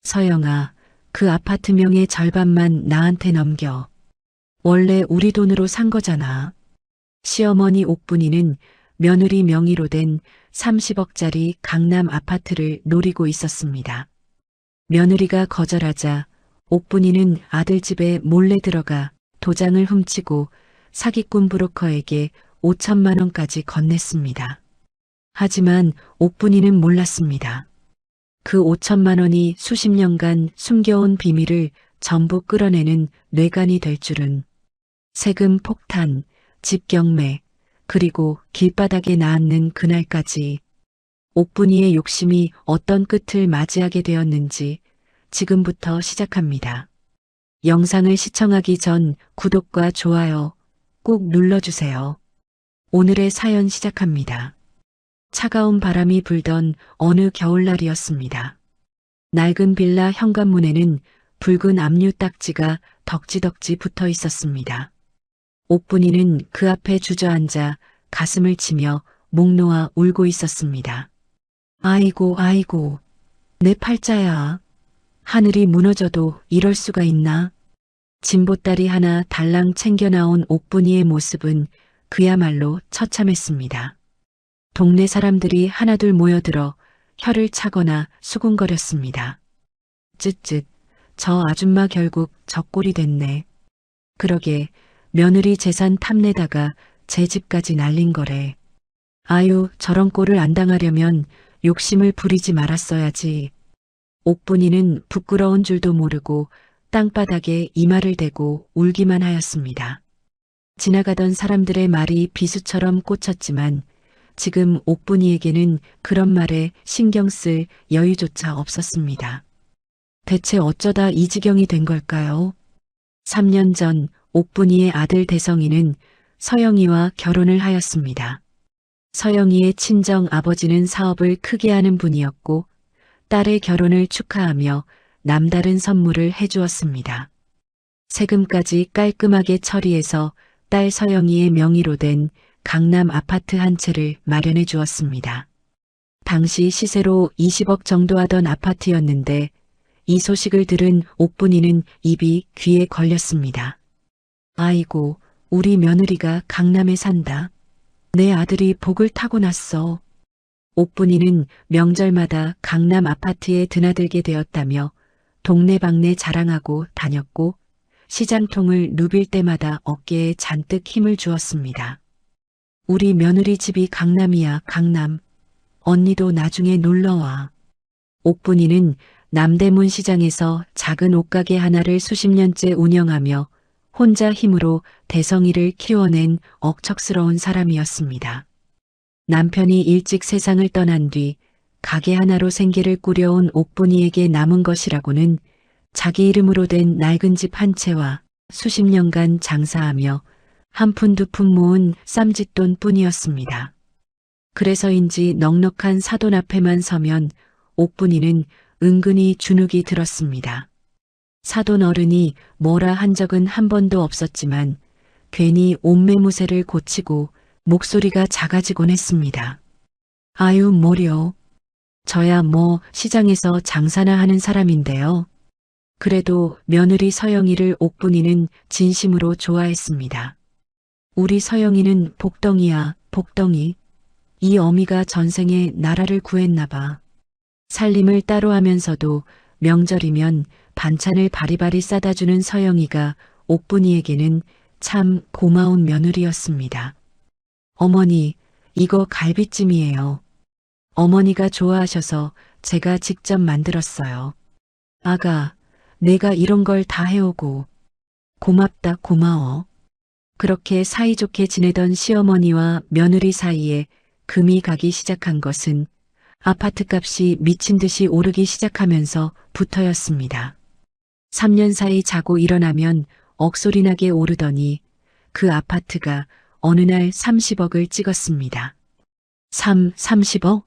서영아, 그 아파트 명의 절반만 나한테 넘겨. 원래 우리 돈으로 산 거잖아. 시어머니 옥분이는 며느리 명의로 된 30억짜리 강남 아파트를 노리고 있었습니다. 며느리가 거절하자 옥분이는 아들 집에 몰래 들어가 도장을 훔치고 사기꾼 브로커에게 5천만 원까지 건넸습니다. 하지만 옥분이는 몰랐습니다. 그 5천만 원이 수십 년간 숨겨온 비밀을 전부 끌어내는 뇌관이 될 줄은. 세금 폭탄, 집 경매, 그리고 길바닥에 나앉는 그날까지 옥분이의 욕심이 어떤 끝을 맞이하게 되었는지 지금부터 시작합니다. 영상을 시청하기 전 구독과 좋아요 꼭 눌러주세요. 오늘의 사연 시작합니다. 차가운 바람이 불던 어느 겨울날이었습니다. 낡은 빌라 현관문에는 붉은 압류 딱지가 덕지덕지 붙어 있었습니다. 옥분이는 그 앞에 주저앉아 가슴을 치며 목 놓아 울고 있었습니다. 아이고 아이고, 내 팔자야. 하늘이 무너져도 이럴 수가 있나? 진보다리 하나 달랑 챙겨 나온 옥분이의 모습은 그야말로 처참했습니다. 동네 사람들이 하나둘 모여들어 혀를 차거나 수군거렸습니다. 쯧쯧, 저 아줌마 결국 저 꼴이 됐네. 그러게 며느리 재산 탐내다가 제 집까지 날린 거래. 아유, 저런 꼴을 안 당하려면 욕심을 부리지 말았어야지. 옥분이는 부끄러운 줄도 모르고 땅바닥에 이마를 대고 울기만 하였습니다. 지나가던 사람들의 말이 비수처럼 꽂혔지만 지금 옥분이에게는 그런 말에 신경 쓸 여유조차 없었습니다. 대체 어쩌다 이 지경이 된 걸까요? 3년 전 옥분이의 아들 대성이는 서영이와 결혼을 하였습니다. 서영이의 친정 아버지는 사업을 크게 하는 분이었고 딸의 결혼을 축하하며 남다른 선물을 해주었습니다. 세금까지 깔끔하게 처리해서 딸 서영이의 명의로 된 강남 아파트 한 채를 마련해 주었습니다. 당시 시세로 20억 정도 하던 아파트였는데 이 소식을 들은 옥분이는 입이 귀에 걸렸습니다. 아이고, 우리 며느리가 강남에 산다. 내 아들이 복을 타고났어. 옥분이는 명절마다 강남 아파트에 드나들게 되었다며 동네방네 자랑하고 다녔고 시장통을 누빌 때마다 어깨에 잔뜩 힘을 주었습니다. 우리 며느리 집이 강남이야, 강남. 언니도 나중에 놀러와. 옥분이는 남대문 시장에서 작은 옷가게 하나를 수십 년째 운영하며 혼자 힘으로 대성이를 키워낸 억척스러운 사람이었습니다. 남편이 일찍 세상을 떠난 뒤 가게 하나로 생계를 꾸려온 옥분이에게 남은 것이라고는 자기 이름으로 된 낡은 집 한 채와 수십 년간 장사하며 한 푼 두 푼 모은 쌈짓돈 뿐이었습니다. 그래서인지 넉넉한 사돈 앞에만 서면 옥분이는 은근히 주눅이 들었습니다. 사돈 어른이 뭐라 한 적은 한 번도 없었지만 괜히 옷매무새를 고치고 목소리가 작아지곤 했습니다. 아유, 뭐려. 저야 뭐 시장에서 장사나 하는 사람인데요. 그래도 며느리 서영이를 옥분이는 진심으로 좋아했습니다. 우리 서영이는 복덩이야, 복덩이. 이 어미가 전생에 나라를 구했나 봐. 살림을 따로 하면서도 명절이면 반찬을 바리바리 싸다 주는 서영이가 옥분이에게는 참 고마운 며느리였습니다. 어머니, 이거 갈비찜이에요. 어머니가 좋아하셔서 제가 직접 만들었어요. 아가, 내가 이런 걸 다 해오고. 고맙다, 고마워. 그렇게 사이좋게 지내던 시어머니와 며느리 사이에 금이 가기 시작한 것은 아파트값이 미친 듯이 오르기 시작하면서부터였습니다. 3년 사이 자고 일어나면 억소리나게 오르더니 그 아파트가 어느 날 30억을 찍었습니다. 30억?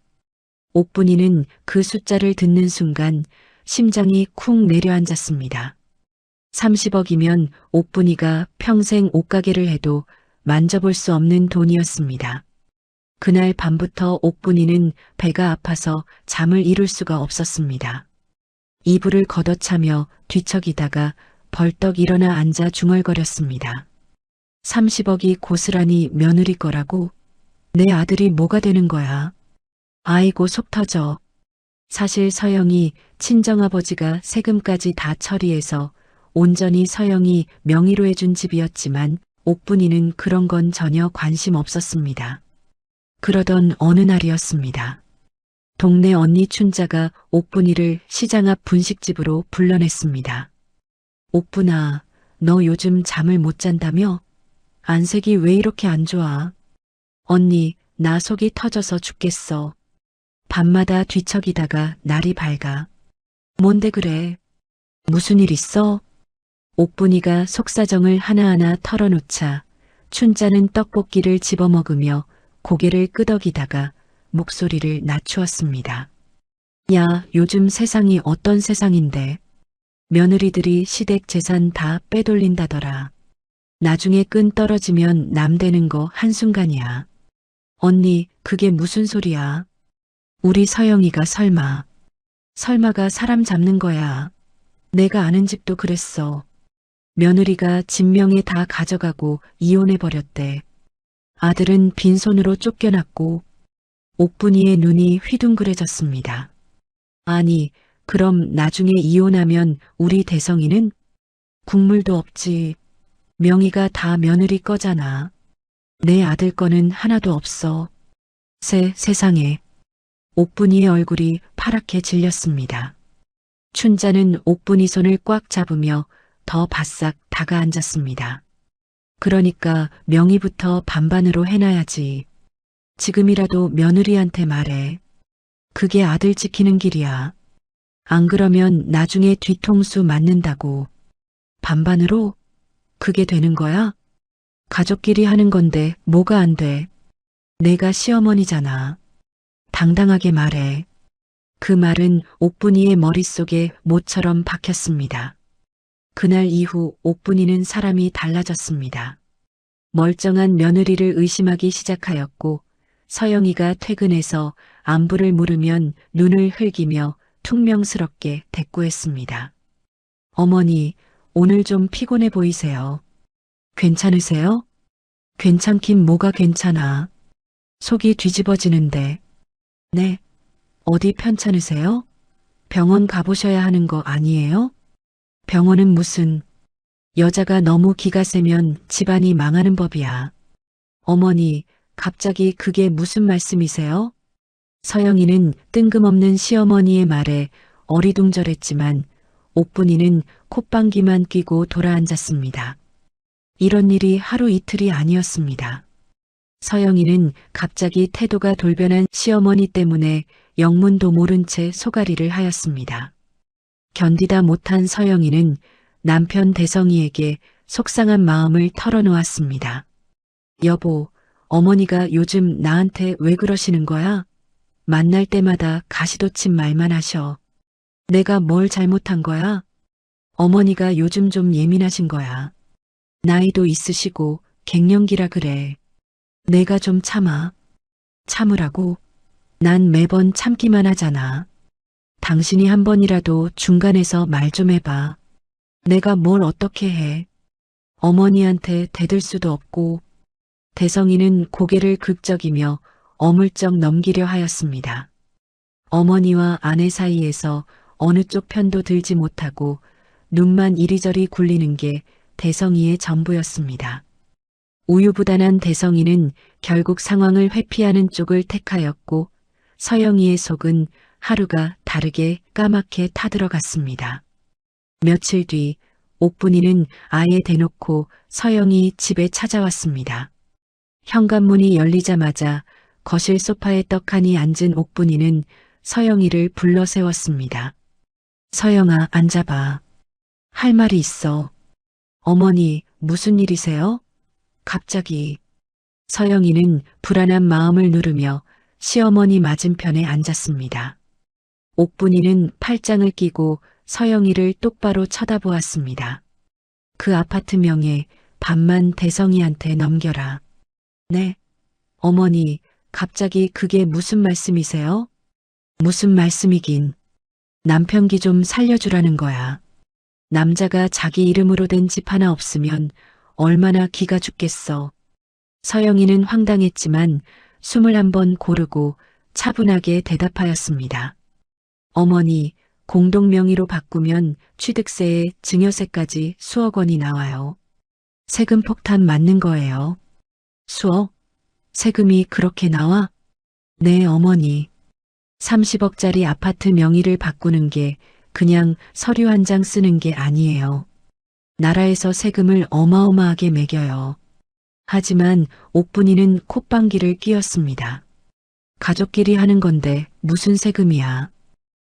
옥분이는 그 숫자를 듣는 순간 심장이 쿵 내려앉았습니다. 30억이면 옥분이가 평생 옷가게를 해도 만져볼 수 없는 돈이었습니다. 그날 밤부터 옥분이는 배가 아파서 잠을 이룰 수가 없었습니다. 이불을 걷어차며 뒤척이다가 벌떡 일어나 앉아 중얼거렸습니다. 30억이 고스란히 며느리 거라고? 내 아들이 뭐가 되는 거야? 아이고 속 터져. 사실 서영이 친정아버지가 세금까지 다 처리해서 온전히 서영이 명의로 해준 집이었지만 옥분이는 그런 건 전혀 관심 없었습니다. 그러던 어느 날이었습니다. 동네 언니 춘자가 옥분이를 시장 앞 분식집으로 불러냈습니다. 옥분아, 너 요즘 잠을 못 잔다며? 안색이 왜 이렇게 안 좋아? 언니, 나 속이 터져서 죽겠어. 밤마다 뒤척이다가 날이 밝아. 뭔데 그래? 무슨 일 있어? 옥분이가 속사정을 하나하나 털어놓자 춘자는 떡볶이를 집어먹으며 고개를 끄덕이다가 목소리를 낮추었습니다. 야, 요즘 세상이 어떤 세상인데. 며느리들이 시댁 재산 다 빼돌린다더라. 나중에 끈 떨어지면 남 되는 거 한순간이야. 언니, 그게 무슨 소리야? 우리 서영이가 설마가 사람 잡는 거야. 내가 아는 집도 그랬어. 며느리가 진명에 다 가져가고 이혼해버렸대. 아들은 빈손으로 쫓겨났고. 옥분이의 눈이 휘둥그레졌습니다. 아니, 그럼 나중에 이혼하면 우리 대성이는? 국물도 없지. 명의가 다 며느리 거잖아. 내 아들 거는 하나도 없어. 세상에. 옥분이의 얼굴이 파랗게 질렸습니다. 춘자는 옥분이 손을 꽉 잡으며 더 바싹 다가앉았습니다. 그러니까 명의부터 반반으로 해놔야지. 지금이라도 며느리한테 말해. 그게 아들 지키는 길이야. 안 그러면 나중에 뒤통수 맞는다고. 반반으로? 그게 되는 거야? 가족끼리 하는 건데 뭐가 안 돼? 내가 시어머니잖아. 당당하게 말해. 그 말은 옥분이의 머릿속에 모처럼 박혔습니다. 그날 이후 옥분이는 사람이 달라졌습니다. 멀쩡한 며느리를 의심하기 시작하였고 서영이가 퇴근해서 안부를 물으면 눈을 흘기며 퉁명스럽게 대꾸했습니다. 어머니, 오늘 좀 피곤해 보이세요. 괜찮으세요? 괜찮긴 뭐가 괜찮아. 속이 뒤집어지는데. 네. 어디 편찮으세요? 병원 가보셔야 하는 거 아니에요? 병원은 무슨. 여자가 너무 기가 세면 집안이 망하는 법이야. 어머니, 갑자기 그게 무슨 말씀이세요? 서영이는 뜬금없는 시어머니의 말에 어리둥절했지만 옥분이는 콧방귀만 뀌고 돌아앉았습니다. 이런 일이 하루 이틀이 아니었습니다. 서영이는 갑자기 태도가 돌변한 시어머니 때문에 영문도 모른 채 소가리를 하였습니다. 견디다 못한 서영이는 남편 대성이에게 속상한 마음을 털어놓았습니다. 여보, 어머니가 요즘 나한테 왜 그러시는 거야? 만날 때마다 가시돋친 말만 하셔. 내가 뭘 잘못한 거야? 어머니가 요즘 좀 예민하신 거야. 나이도 있으시고 갱년기라 그래. 내가 좀 참아. 참으라고? 난 매번 참기만 하잖아. 당신이 한 번이라도 중간에서 말 좀 해봐. 내가 뭘 어떻게 해. 어머니한테 대들 수도 없고. 대성이는 고개를 긁적이며 어물쩍 넘기려 하였습니다. 어머니와 아내 사이에서 어느 쪽 편도 들지 못하고 눈만 이리저리 굴리는 게 대성이의 전부였습니다. 우유부단한 대성이는 결국 상황을 회피하는 쪽을 택하였고 서영이의 속은 하루가 다르게 까맣게 타들어갔습니다. 며칠 뒤 옥분이는 아예 대놓고 서영이 집에 찾아왔습니다. 현관문이 열리자마자 거실 소파에 떡하니 앉은 옥분이는 서영이를 불러 세웠습니다. 서영아, 앉아봐. 할 말이 있어. 어머니, 무슨 일이세요? 갑자기. 서영이는 불안한 마음을 누르며 시어머니 맞은편에 앉았습니다. 옥분이는 팔짱을 끼고 서영이를 똑바로 쳐다보았습니다. 그 아파트 명예 반만 대성이한테 넘겨라. 네. 어머니, 갑자기 그게 무슨 말씀이세요? 무슨 말씀이긴. 남편 기 좀 살려주라는 거야. 남자가 자기 이름으로 된 집 하나 없으면 얼마나 기가 죽겠어. 서영이는 황당했지만 숨을 한번 고르고 차분하게 대답하였습니다. 어머니, 공동명의로 바꾸면 취득세에 증여세까지 수억 원이 나와요. 세금 폭탄 맞는 거예요. 수억? 세금이 그렇게 나와? 네, 어머니. 30억짜리 아파트 명의를 바꾸는 게 그냥 서류 한 장 쓰는 게 아니에요. 나라에서 세금을 어마어마하게 매겨요. 하지만 옥분이는 콧방귀를 뀌었습니다. 가족끼리 하는 건데 무슨 세금이야.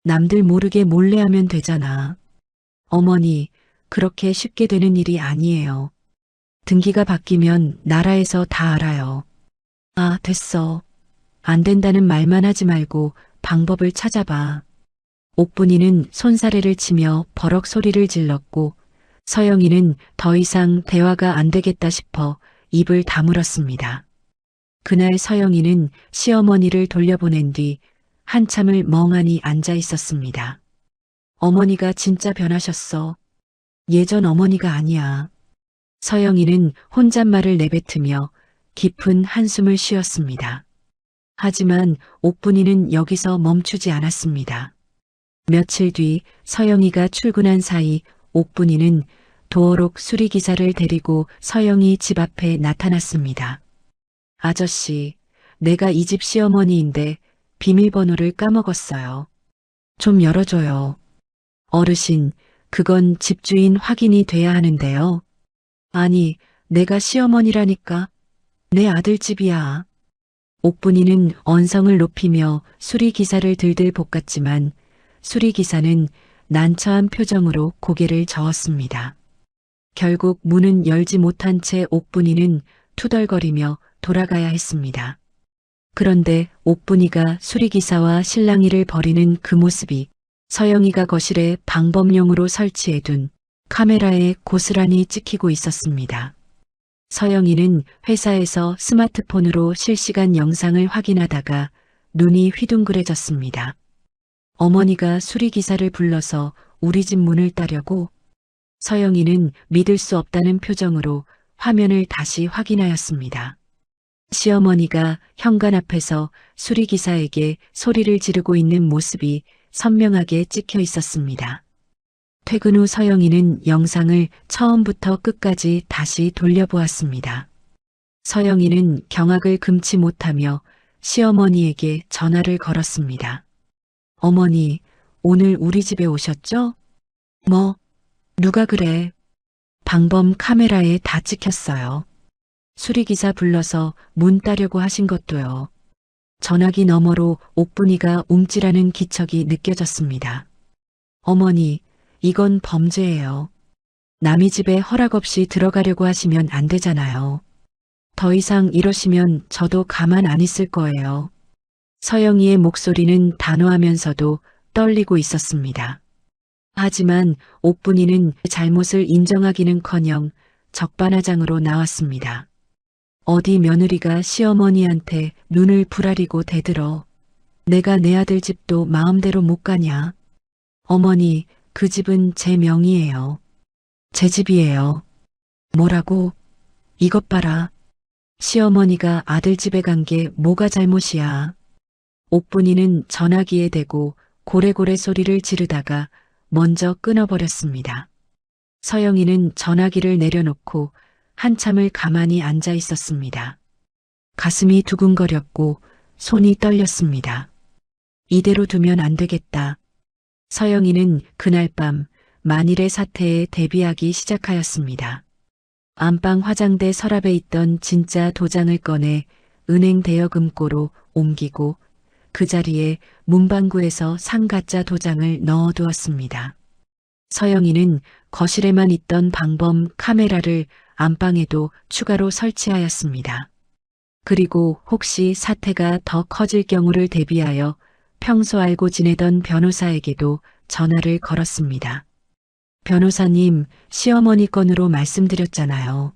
남들 모르게 몰래 하면 되잖아. 어머니, 그렇게 쉽게 되는 일이 아니에요. 등기가 바뀌면 나라에서 다 알아요. 아, 됐어. 안 된다는 말만 하지 말고 방법을 찾아봐. 옥분이는 손사래를 치며 버럭 소리를 질렀고 서영이는 더 이상 대화가 안 되겠다 싶어 입을 다물었습니다. 그날 서영이는 시어머니를 돌려보낸 뒤 한참을 멍하니 앉아 있었습니다. 어머니가 진짜 변하셨어. 예전 어머니가 아니야. 서영이는 혼잣말을 내뱉으며 깊은 한숨을 쉬었습니다. 하지만 옥분이는 여기서 멈추지 않았습니다. 며칠 뒤 서영이가 출근한 사이 옥분이는 도어록 수리기사를 데리고 서영이 집 앞에 나타났습니다. 아저씨, 내가 이 집 시어머니인데 비밀번호를 까먹었어요. 좀 열어줘요. 어르신, 그건 집주인 확인이 돼야 하는데요. 아니, 내가 시어머니라니까. 내 아들 집이야. 옥분이는 언성을 높이며 수리기사를 들들 볶았지만 수리기사는 난처한 표정으로 고개를 저었습니다. 결국 문은 열지 못한 채 옥분이는 투덜거리며 돌아가야 했습니다. 그런데 옥분이가 수리기사와 실랑이를 벌이는 그 모습이 서영이가 거실에 방범용으로 설치해둔 카메라에 고스란히 찍히고 있었습니다. 서영이는 회사에서 스마트폰으로 실시간 영상을 확인하다가 눈이 휘둥그레졌습니다. 어머니가 수리기사를 불러서 우리 집 문을 따려고. 서영이는 믿을 수 없다는 표정으로 화면을 다시 확인하였습니다. 시어머니가 현관 앞에서 수리기사에게 소리를 지르고 있는 모습이 선명하게 찍혀 있었습니다. 퇴근 후 서영이는 영상을 처음부터 끝까지 다시 돌려보았습니다. 서영이는 경악을 금치 못하며 시어머니에게 전화를 걸었습니다. 어머니, 오늘 우리 집에 오셨죠? 뭐? 누가 그래? 방범 카메라에 다 찍혔어요. 수리기사 불러서 문 따려고 하신 것도요. 전화기 너머로 옥분이가 움찔하는 기척이 느껴졌습니다. 어머니, 이건 범죄예요. 남의 집에 허락 없이 들어가려고 하시면 안 되잖아요. 더 이상 이러시면 저도 가만 안 있을 거예요. 서영이의 목소리는 단호하면서도 떨리고 있었습니다. 하지만 옥분이는 잘못을 인정하기는커녕 적반하장으로 나왔습니다. 어디 며느리가 시어머니한테 눈을 부라리고 대들어. 내가 내 아들 집도 마음대로 못 가냐. 어머니, 그 집은 제 명의예요. 제 집이에요. 뭐라고? 이것 봐라. 시어머니가 아들 집에 간 게 뭐가 잘못이야. 옥분이는 전화기에 대고 고래고래 소리를 지르다가 먼저 끊어버렸습니다. 서영이는 전화기를 내려놓고 한참을 가만히 앉아 있었습니다. 가슴이 두근거렸고 손이 떨렸습니다. 이대로 두면 안 되겠다. 서영이는 그날 밤 만일의 사태에 대비하기 시작하였습니다. 안방 화장대 서랍에 있던 진짜 도장을 꺼내 은행 대여금고로 옮기고 그 자리에 문방구에서 산 가짜 도장을 넣어두었습니다. 서영이는 거실에만 있던 방범 카메라를 안방에도 추가로 설치하였습니다. 그리고 혹시 사태가 더 커질 경우를 대비하여 평소 알고 지내던 변호사에게도 전화를 걸었습니다. 변호사님, 시어머니 건으로 말씀드렸잖아요.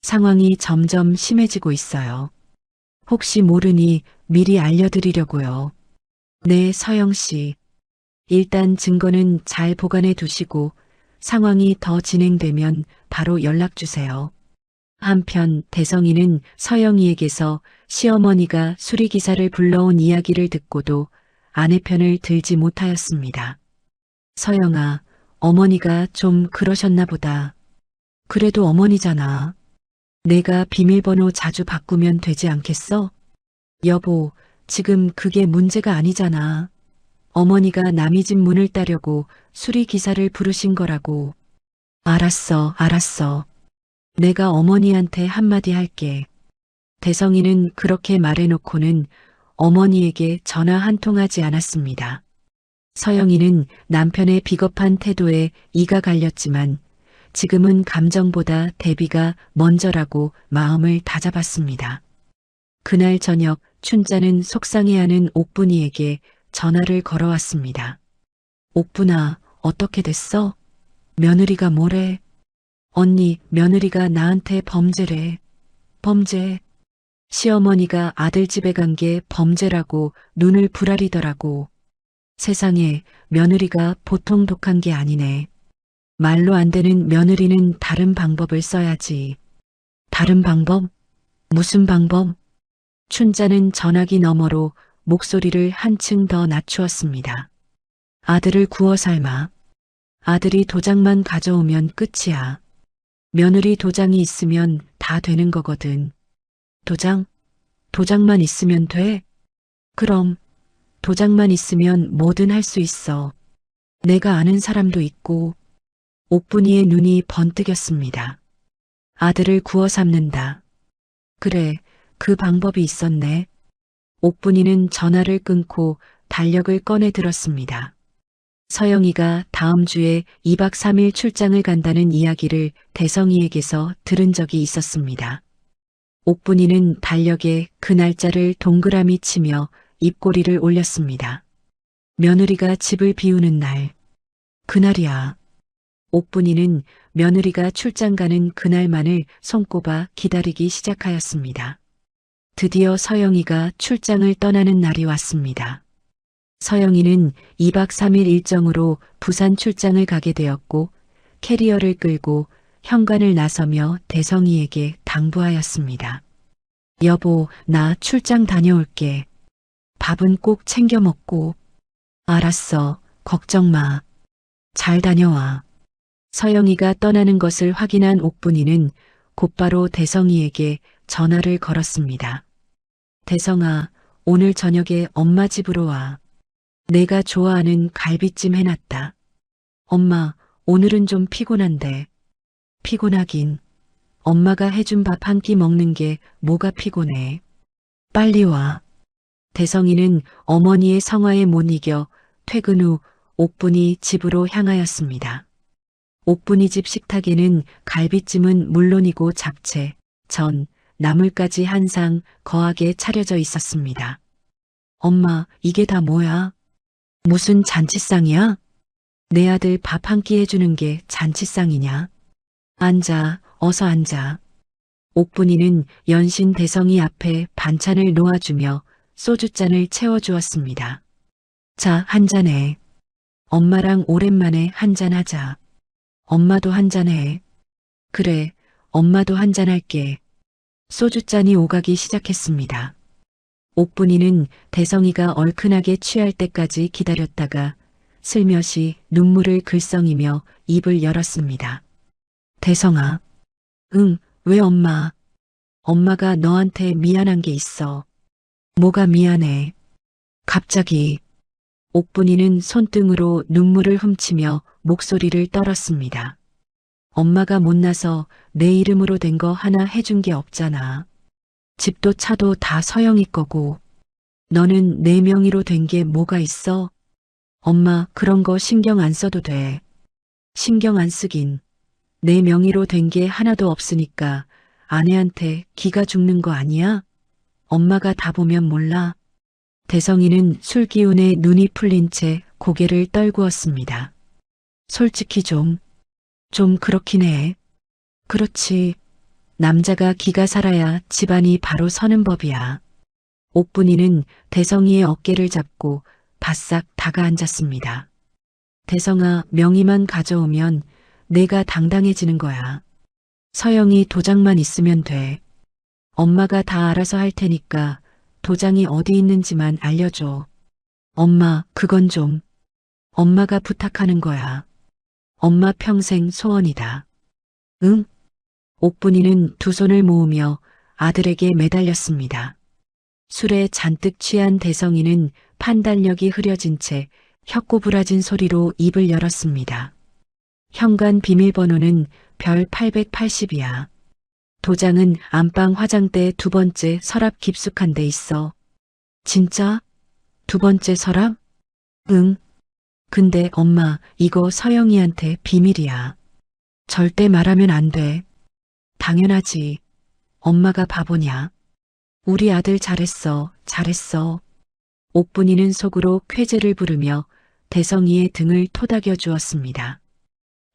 상황이 점점 심해지고 있어요. 혹시 모르니 미리 알려드리려고요. 네, 서영 씨. 일단 증거는 잘 보관해 두시고 상황이 더 진행되면 바로 연락 주세요. 한편 대성이는 서영이에게서 시어머니가 수리기사를 불러온 이야기를 듣고도 아내 편을 들지 못하였습니다. 서영아, 어머니가 좀 그러셨나 보다. 그래도 어머니잖아. 내가 비밀번호 자주 바꾸면 되지 않겠어? 여보, 지금 그게 문제가 아니잖아. 어머니가 남의 집 문을 따려고 수리기사를 부르신 거라고. 알았어, 알았어. 내가 어머니한테 한마디 할게. 대성이는 그렇게 말해놓고는 어머니에게 전화 한 통 하지 않았습니다. 서영이는 남편의 비겁한 태도에 이가 갈렸지만 지금은 감정보다 대비가 먼저라고 마음을 다잡았습니다. 그날 저녁 춘자는 속상해하는 옥분이에게 전화를 걸어왔습니다. 옥분아, 어떻게 됐어? 며느리가 뭐래? 언니, 며느리가 나한테 범죄래. 범죄. 시어머니가 아들 집에 간 게 범죄라고 눈을 부라리더라고. 세상에, 며느리가 보통 독한 게 아니네. 말로 안 되는 며느리는 다른 방법을 써야지. 다른 방법? 무슨 방법? 춘자는 전화기 너머로 목소리를 한층 더 낮추었습니다. 아들을 구워 삶아. 아들이 도장만 가져오면 끝이야. 며느리 도장이 있으면 다 되는 거거든. 도장? 도장만 있으면 돼? 그럼 도장만 있으면 뭐든 할 수 있어. 내가 아는 사람도 있고. 옥분이의 눈이 번뜩였습니다. 아들을 구워 삶는다. 그래, 그 방법이 있었네. 옥분이는 전화를 끊고 달력을 꺼내 들었습니다. 서영이가 다음 주에 2박 3일 출장을 간다는 이야기를 대성이에게서 들은 적이 있었습니다. 옥분이는 달력에 그 날짜를 동그라미 치며 입꼬리를 올렸습니다. 며느리가 집을 비우는 날. 그날이야. 옥분이는 며느리가 출장 가는 그날만을 손꼽아 기다리기 시작하였습니다. 드디어 서영이가 출장을 떠나는 날이 왔습니다. 서영이는 2박 3일 일정으로 부산 출장을 가게 되었고 캐리어를 끌고 현관을 나서며 대성이에게 당부하였습니다. 여보, 나 출장 다녀올게. 밥은 꼭 챙겨 먹고. 알았어, 걱정 마. 잘 다녀와. 서영이가 떠나는 것을 확인한 옥분이는 곧바로 대성이에게 전화를 걸었습니다. 대성아, 오늘 저녁에 엄마 집으로 와. 내가 좋아하는 갈비찜 해놨다. 엄마, 오늘은 좀 피곤한데. 피곤하긴. 엄마가 해준 밥 한 끼 먹는 게 뭐가 피곤해. 빨리 와. 대성이는 어머니의 성화에 못 이겨 퇴근 후 옥분이 집으로 향하였습니다. 옥분이 집 식탁에는 갈비찜은 물론이고 잡채, 전, 나물까지 한 상 거하게 차려져 있었습니다. 엄마, 이게 다 뭐야? 무슨 잔치상이야? 내 아들 밥 한 끼 해주는 게 잔치상이냐? 앉아, 어서 앉아. 옥분이는 연신 대성이 앞에 반찬을 놓아주며 소주잔을 채워주었습니다. 자, 한잔해. 엄마랑 오랜만에 한잔하자. 엄마도 한잔해. 그래, 엄마도 한잔할게. 소주잔이 오가기 시작했습니다. 옥분이는 대성이가 얼큰하게 취할 때까지 기다렸다가 슬며시 눈물을 글썽이며 입을 열었습니다. 대성아. 응, 왜 엄마? 엄마가 너한테 미안한 게 있어. 뭐가 미안해? 갑자기. 옥분이는 손등으로 눈물을 훔치며 목소리를 떨었습니다. 엄마가 못나서 내 이름으로 된 거 하나 해준 게 없잖아. 집도 차도 다 서영이 거고. 너는 내 명의로 된 게 뭐가 있어? 엄마, 그런 거 신경 안 써도 돼. 신경 안 쓰긴. 내 명의로 된 게 하나도 없으니까 아내한테 기가 죽는 거 아니야? 엄마가 다 보면 몰라. 대성이는 술 기운에 눈이 풀린 채 고개를 떨구었습니다. 솔직히 좀 그렇긴 해. 그렇지. 남자가 기가 살아야 집안이 바로 서는 법이야. 옥분이는 대성이의 어깨를 잡고 바싹 다가앉았습니다. 대성아, 명의만 가져오면 내가 당당해지는 거야. 서영이 도장만 있으면 돼. 엄마가 다 알아서 할 테니까 도장이 어디 있는지만 알려줘. 엄마, 그건 좀. 엄마가 부탁하는 거야. 엄마 평생 소원이다. 응? 옥분이는 두 손을 모으며 아들에게 매달렸습니다. 술에 잔뜩 취한 대성이는 판단력이 흐려진 채 혀꼬부라진 소리로 입을 열었습니다. 현관 비밀번호는 별 880이야. 도장은 안방 화장대 두 번째 서랍 깊숙한 데 있어. 진짜? 두 번째 서랍? 응. 근데 엄마, 이거 서영이한테 비밀이야. 절대 말하면 안 돼. 당연하지. 엄마가 바보냐. 우리 아들 잘했어, 잘했어. 옥분이는 속으로 쾌재를 부르며 대성이의 등을 토닥여 주었습니다.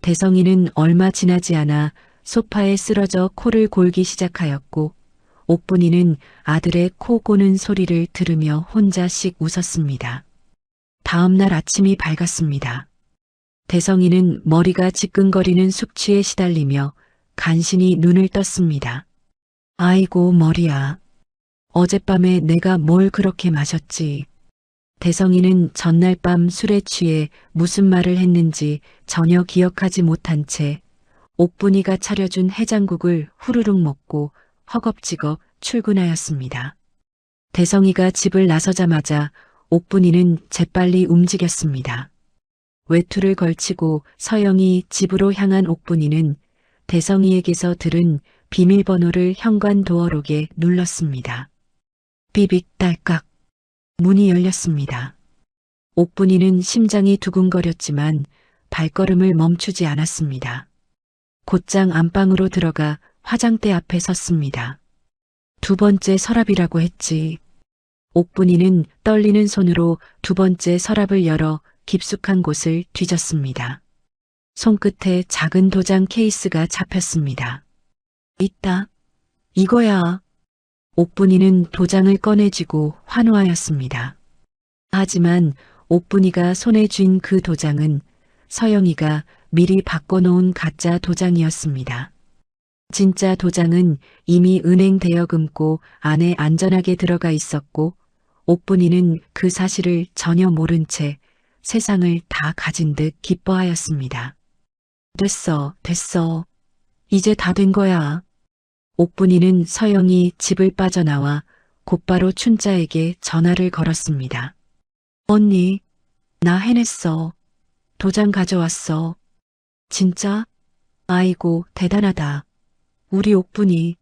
대성이는 얼마 지나지 않아 소파에 쓰러져 코를 골기 시작하였고 옥분이는 아들의 코 고는 소리를 들으며 혼자씩 웃었습니다. 다음 날 아침이 밝았습니다. 대성이는 머리가 지끈거리는 숙취에 시달리며 간신히 눈을 떴습니다. 아이고 머리야. 어젯밤에 내가 뭘 그렇게 마셨지. 대성이는 전날 밤 술에 취해 무슨 말을 했는지 전혀 기억하지 못한 채 옥분이가 차려준 해장국을 후루룩 먹고 허겁지겁 출근하였습니다. 대성이가 집을 나서자마자 옥분이는 재빨리 움직였습니다. 외투를 걸치고 서영이 집으로 향한 옥분이는 대성이에게서 들은 비밀번호를 현관 도어록에 눌렀습니다. 삐빅 딸깍. 문이 열렸습니다. 옥분이는 심장이 두근거렸지만 발걸음을 멈추지 않았습니다. 곧장 안방으로 들어가 화장대 앞에 섰습니다. 두 번째 서랍이라고 했지. 옥분이는 떨리는 손으로 두 번째 서랍을 열어 깊숙한 곳을 뒤졌습니다. 손끝에 작은 도장 케이스가 잡혔습니다. 있다. 이거야. 옥분이는 도장을 꺼내쥐고 환호하였습니다. 하지만 옥분이가 손에 쥔 그 도장은 서영이가 미리 바꿔놓은 가짜 도장이었습니다. 진짜 도장은 이미 은행 대여금고 안에 안전하게 들어가 있었고 옥분이는 그 사실을 전혀 모른 채 세상을 다 가진 듯 기뻐하였습니다. 됐어, 됐어. 이제 다 된 거야. 옥분이는 서영이 집을 빠져나와 곧바로 춘자에게 전화를 걸었습니다. 언니, 나 해냈어. 도장 가져왔어. 진짜? 아이고, 대단하다. 우리 옥분이.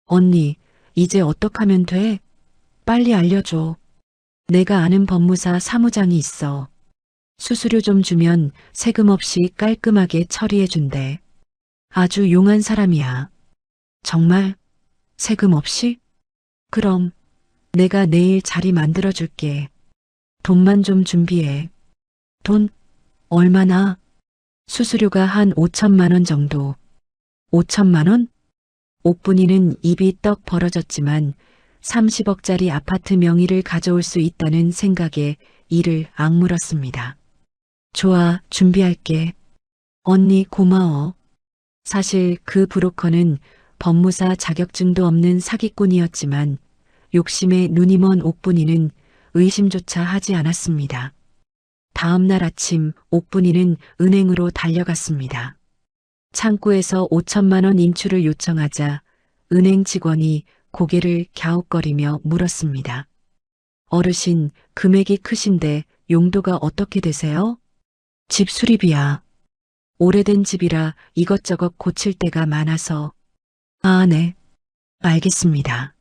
언니, 이제 어떡하면 돼? 빨리 알려줘. 내가 아는 법무사 사무장이 있어. 수수료 좀 주면 세금 없이 깔끔하게 처리해준대. 아주 용한 사람이야. 정말? 세금 없이? 그럼 내가 내일 자리 만들어줄게. 돈만 좀 준비해. 돈? 얼마나? 수수료가 한 5천만 원 정도. 5천만 원? 옥분이는 입이 떡 벌어졌지만 30억짜리 아파트 명의를 가져올 수 있다는 생각에 이를 악물었습니다. 좋아, 준비할게. 언니 고마워. 사실 그 브로커는 법무사 자격증도 없는 사기꾼이었지만 욕심에 눈이 먼 옥분이는 의심조차 하지 않았습니다. 다음 날 아침 옥분이는 은행으로 달려갔습니다. 창구에서 5천만 원 인출을 요청하자 은행 직원이 고개를 갸웃거리며 물었습니다. 어르신, 금액이 크신데 용도가 어떻게 되세요? 집 수리비야. 오래된 집이라 이것저것 고칠 때가 많아서. 아, 네. 알겠습니다.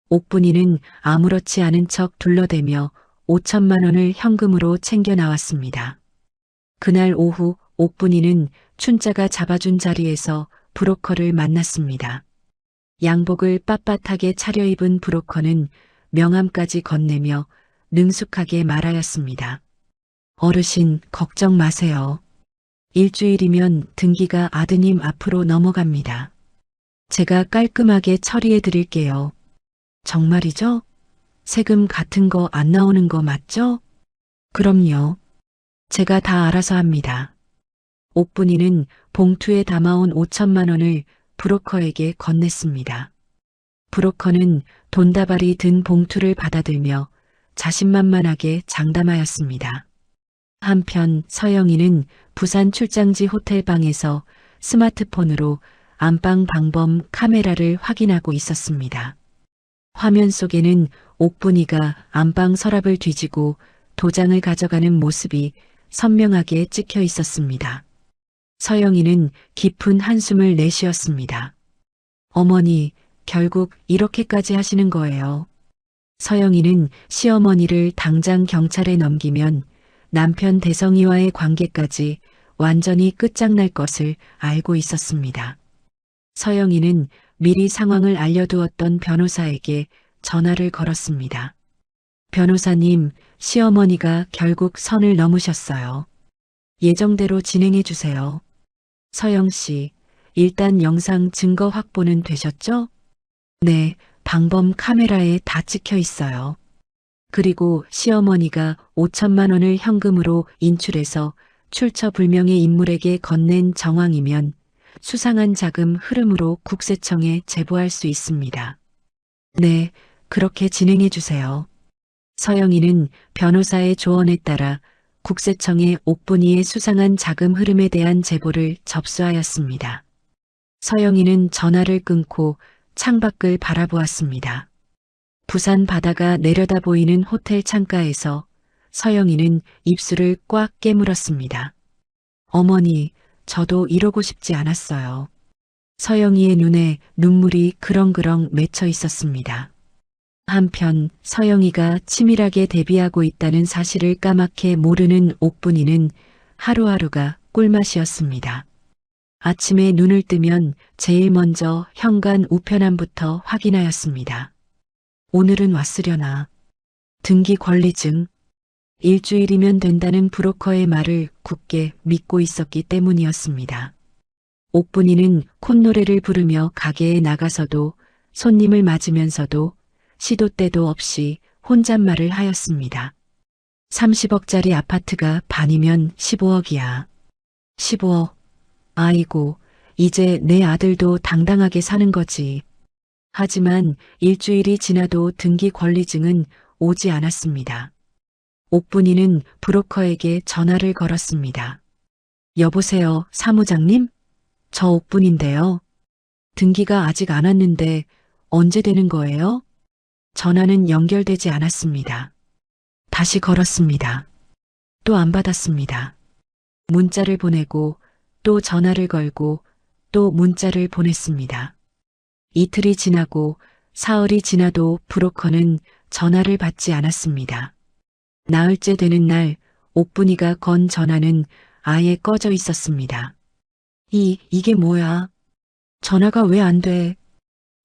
옥분이는 아무렇지 않은 척 둘러대며 5천만 원을 현금으로 챙겨 나왔습니다. 그날 오후 옥분이는 춘자가 잡아준 자리에서 브로커를 만났습니다. 양복을 빳빳하게 차려입은 브로커는 명함까지 건네며 능숙하게 말하였습니다. 어르신, 걱정 마세요. 일주일이면 등기가 아드님 앞으로 넘어갑니다. 제가 깔끔하게 처리해 드릴게요. 정말이죠? 세금 같은 거 안 나오는 거 맞죠? 그럼요. 제가 다 알아서 합니다. 옥분이는 봉투에 담아온 5천만 원을 브로커에게 건넸습니다. 브로커는 돈다발이 든 봉투를 받아들며 자신만만하게 장담하였습니다. 한편 서영이는 부산 출장지 호텔방에서 스마트폰으로 안방 방범 카메라를 확인하고 있었습니다. 화면 속에는 옥분이가 안방 서랍을 뒤지고 도장을 가져가는 모습이 선명하게 찍혀 있었습니다. 서영이는 깊은 한숨을 내쉬었습니다. 어머니, 결국 이렇게까지 하시는 거예요. 서영이는 시어머니를 당장 경찰에 넘기면 남편 대성이와의 관계까지 완전히 끝장날 것을 알고 있었습니다. 서영이는 미리 상황을 알려두었던 변호사에게 전화를 걸었습니다. 변호사님, 시어머니가 결국 선을 넘으셨어요. 예정대로 진행해 주세요. 서영 씨, 일단 영상 증거 확보는 되셨죠? 네, 방범 카메라에 다 찍혀 있어요. 그리고 시어머니가 5천만 원을 현금으로 인출해서 출처불명의 인물에게 건넨 정황이면 수상한 자금 흐름으로 국세청에 제보할 수 있습니다. 네, 그렇게 진행해 주세요. 서영이는 변호사의 조언에 따라 국세청에 옥분이의 수상한 자금 흐름에 대한 제보를 접수하였습니다. 서영이는 전화를 끊고 창밖을 바라보았습니다. 부산 바다가 내려다 보이는 호텔 창가에서 서영이는 입술을 꽉 깨물었습니다. 어머니, 저도 이러고 싶지 않았어요. 서영이의 눈에 눈물이 그렁그렁 맺혀 있었습니다. 한편 서영이가 치밀하게 대비하고 있다는 사실을 까맣게 모르는 옥분이는 하루하루가 꿀맛이었습니다. 아침에 눈을 뜨면 제일 먼저 현관 우편함부터 확인하였습니다. 오늘은 왔으려나. 등기 권리증. 일주일이면 된다는 브로커의 말을 굳게 믿고 있었기 때문이었습니다. 옥분이는 콧노래를 부르며 가게에 나가서도 손님을 맞으면서도 시도 때도 없이 혼잣말을 하였습니다. 30억짜리 아파트가 반이면 15억이야. 15억. 아이고, 이제 내 아들도 당당하게 사는 거지. 하지만 일주일이 지나도 등기 권리증은 오지 않았습니다. 옥분이는 브로커에게 전화를 걸었습니다. 여보세요, 사무장님? 저 옥분인데요. 등기가 아직 안 왔는데 언제 되는 거예요? 전화는 연결되지 않았습니다. 다시 걸었습니다. 또 안 받았습니다. 문자를 보내고 또 전화를 걸고 또 문자를 보냈습니다. 이틀이 지나고 사흘이 지나도 브로커는 전화를 받지 않았습니다. 나흘째 되는 날 옥분이가 건 전화는 아예 꺼져 있었습니다. 이게 뭐야? 전화가 왜 안 돼?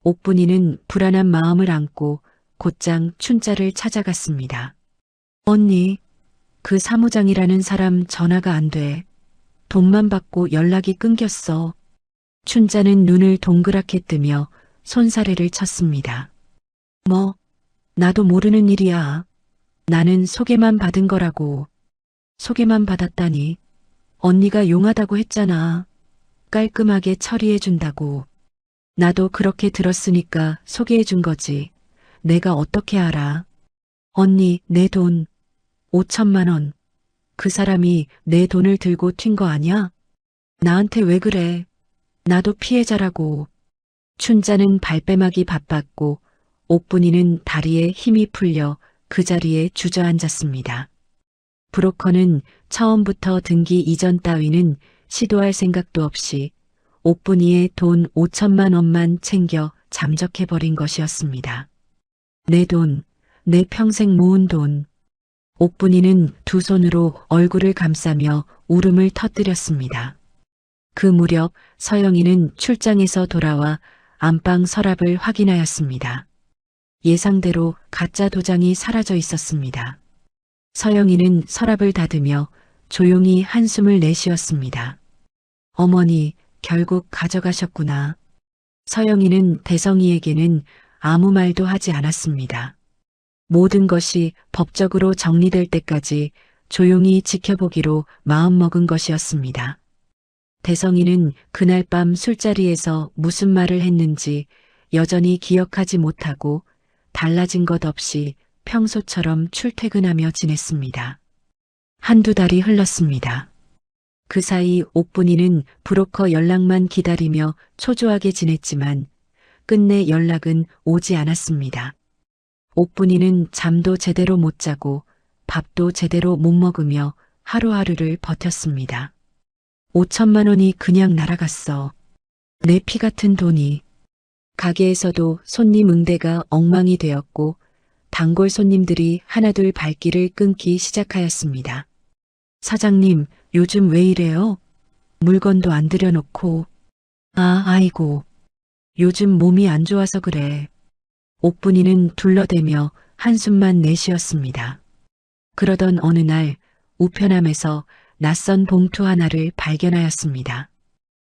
옥분이는 불안한 마음을 안고 곧장 춘자를 찾아갔습니다. 언니, 그 사무장이라는 사람 전화가 안 돼. 돈만 받고 연락이 끊겼어. 춘자는 눈을 동그랗게 뜨며 손사래를 쳤습니다. 뭐, 나도 모르는 일이야. 나는 소개만 받은 거라고. 소개만 받았다니. 언니가 용하다고 했잖아. 깔끔하게 처리해 준다고. 나도 그렇게 들었으니까 소개해 준 거지. 내가 어떻게 알아. 언니, 내 돈 5천만 원. 그 사람이 내 돈을 들고 튄 거 아니야? 나한테 왜 그래? 나도 피해자라고. 춘자는 발뺌하기 바빴고 옥분이는 다리에 힘이 풀려 그 자리에 주저앉았습니다. 브로커는 처음부터 등기 이전 따위는 시도할 생각도 없이 옥분이의 돈 5천만 원만 챙겨 잠적해버린 것이었습니다. 내 돈, 내 평생 모은 돈. 옥분이는 두 손으로 얼굴을 감싸며 울음을 터뜨렸습니다. 그 무렵 서영이는 출장에서 돌아와 안방 서랍을 확인하였습니다. 예상대로 가짜 도장이 사라져 있었습니다. 서영이는 서랍을 닫으며 조용히 한숨을 내쉬었습니다. 어머니, 결국 가져가셨구나. 서영이는 대성이에게는 아무 말도 하지 않았습니다. 모든 것이 법적으로 정리될 때까지 조용히 지켜보기로 마음먹은 것이었습니다. 대성이는 그날 밤 술자리에서 무슨 말을 했는지 여전히 기억하지 못하고 달라진 것 없이 평소처럼 출퇴근하며 지냈습니다. 한두 달이 흘렀습니다. 그 사이 옥분이는 브로커 연락만 기다리며 초조하게 지냈지만 끝내 연락은 오지 않았습니다. 옥분이는 잠도 제대로 못 자고 밥도 제대로 못 먹으며 하루하루를 버텼습니다. 5천만 원이 그냥 날아갔어. 내 피 같은 돈이. 가게에서도 손님 응대가 엉망이 되었고 단골 손님들이 하나둘 발길을 끊기 시작하였습니다. 사장님, 요즘 왜 이래요? 물건도 안 들여놓고. 아이고. 요즘 몸이 안 좋아서 그래. 옥분이는 둘러대며 한숨만 내쉬었습니다. 그러던 어느 날 우편함에서 낯선 봉투 하나를 발견하였습니다.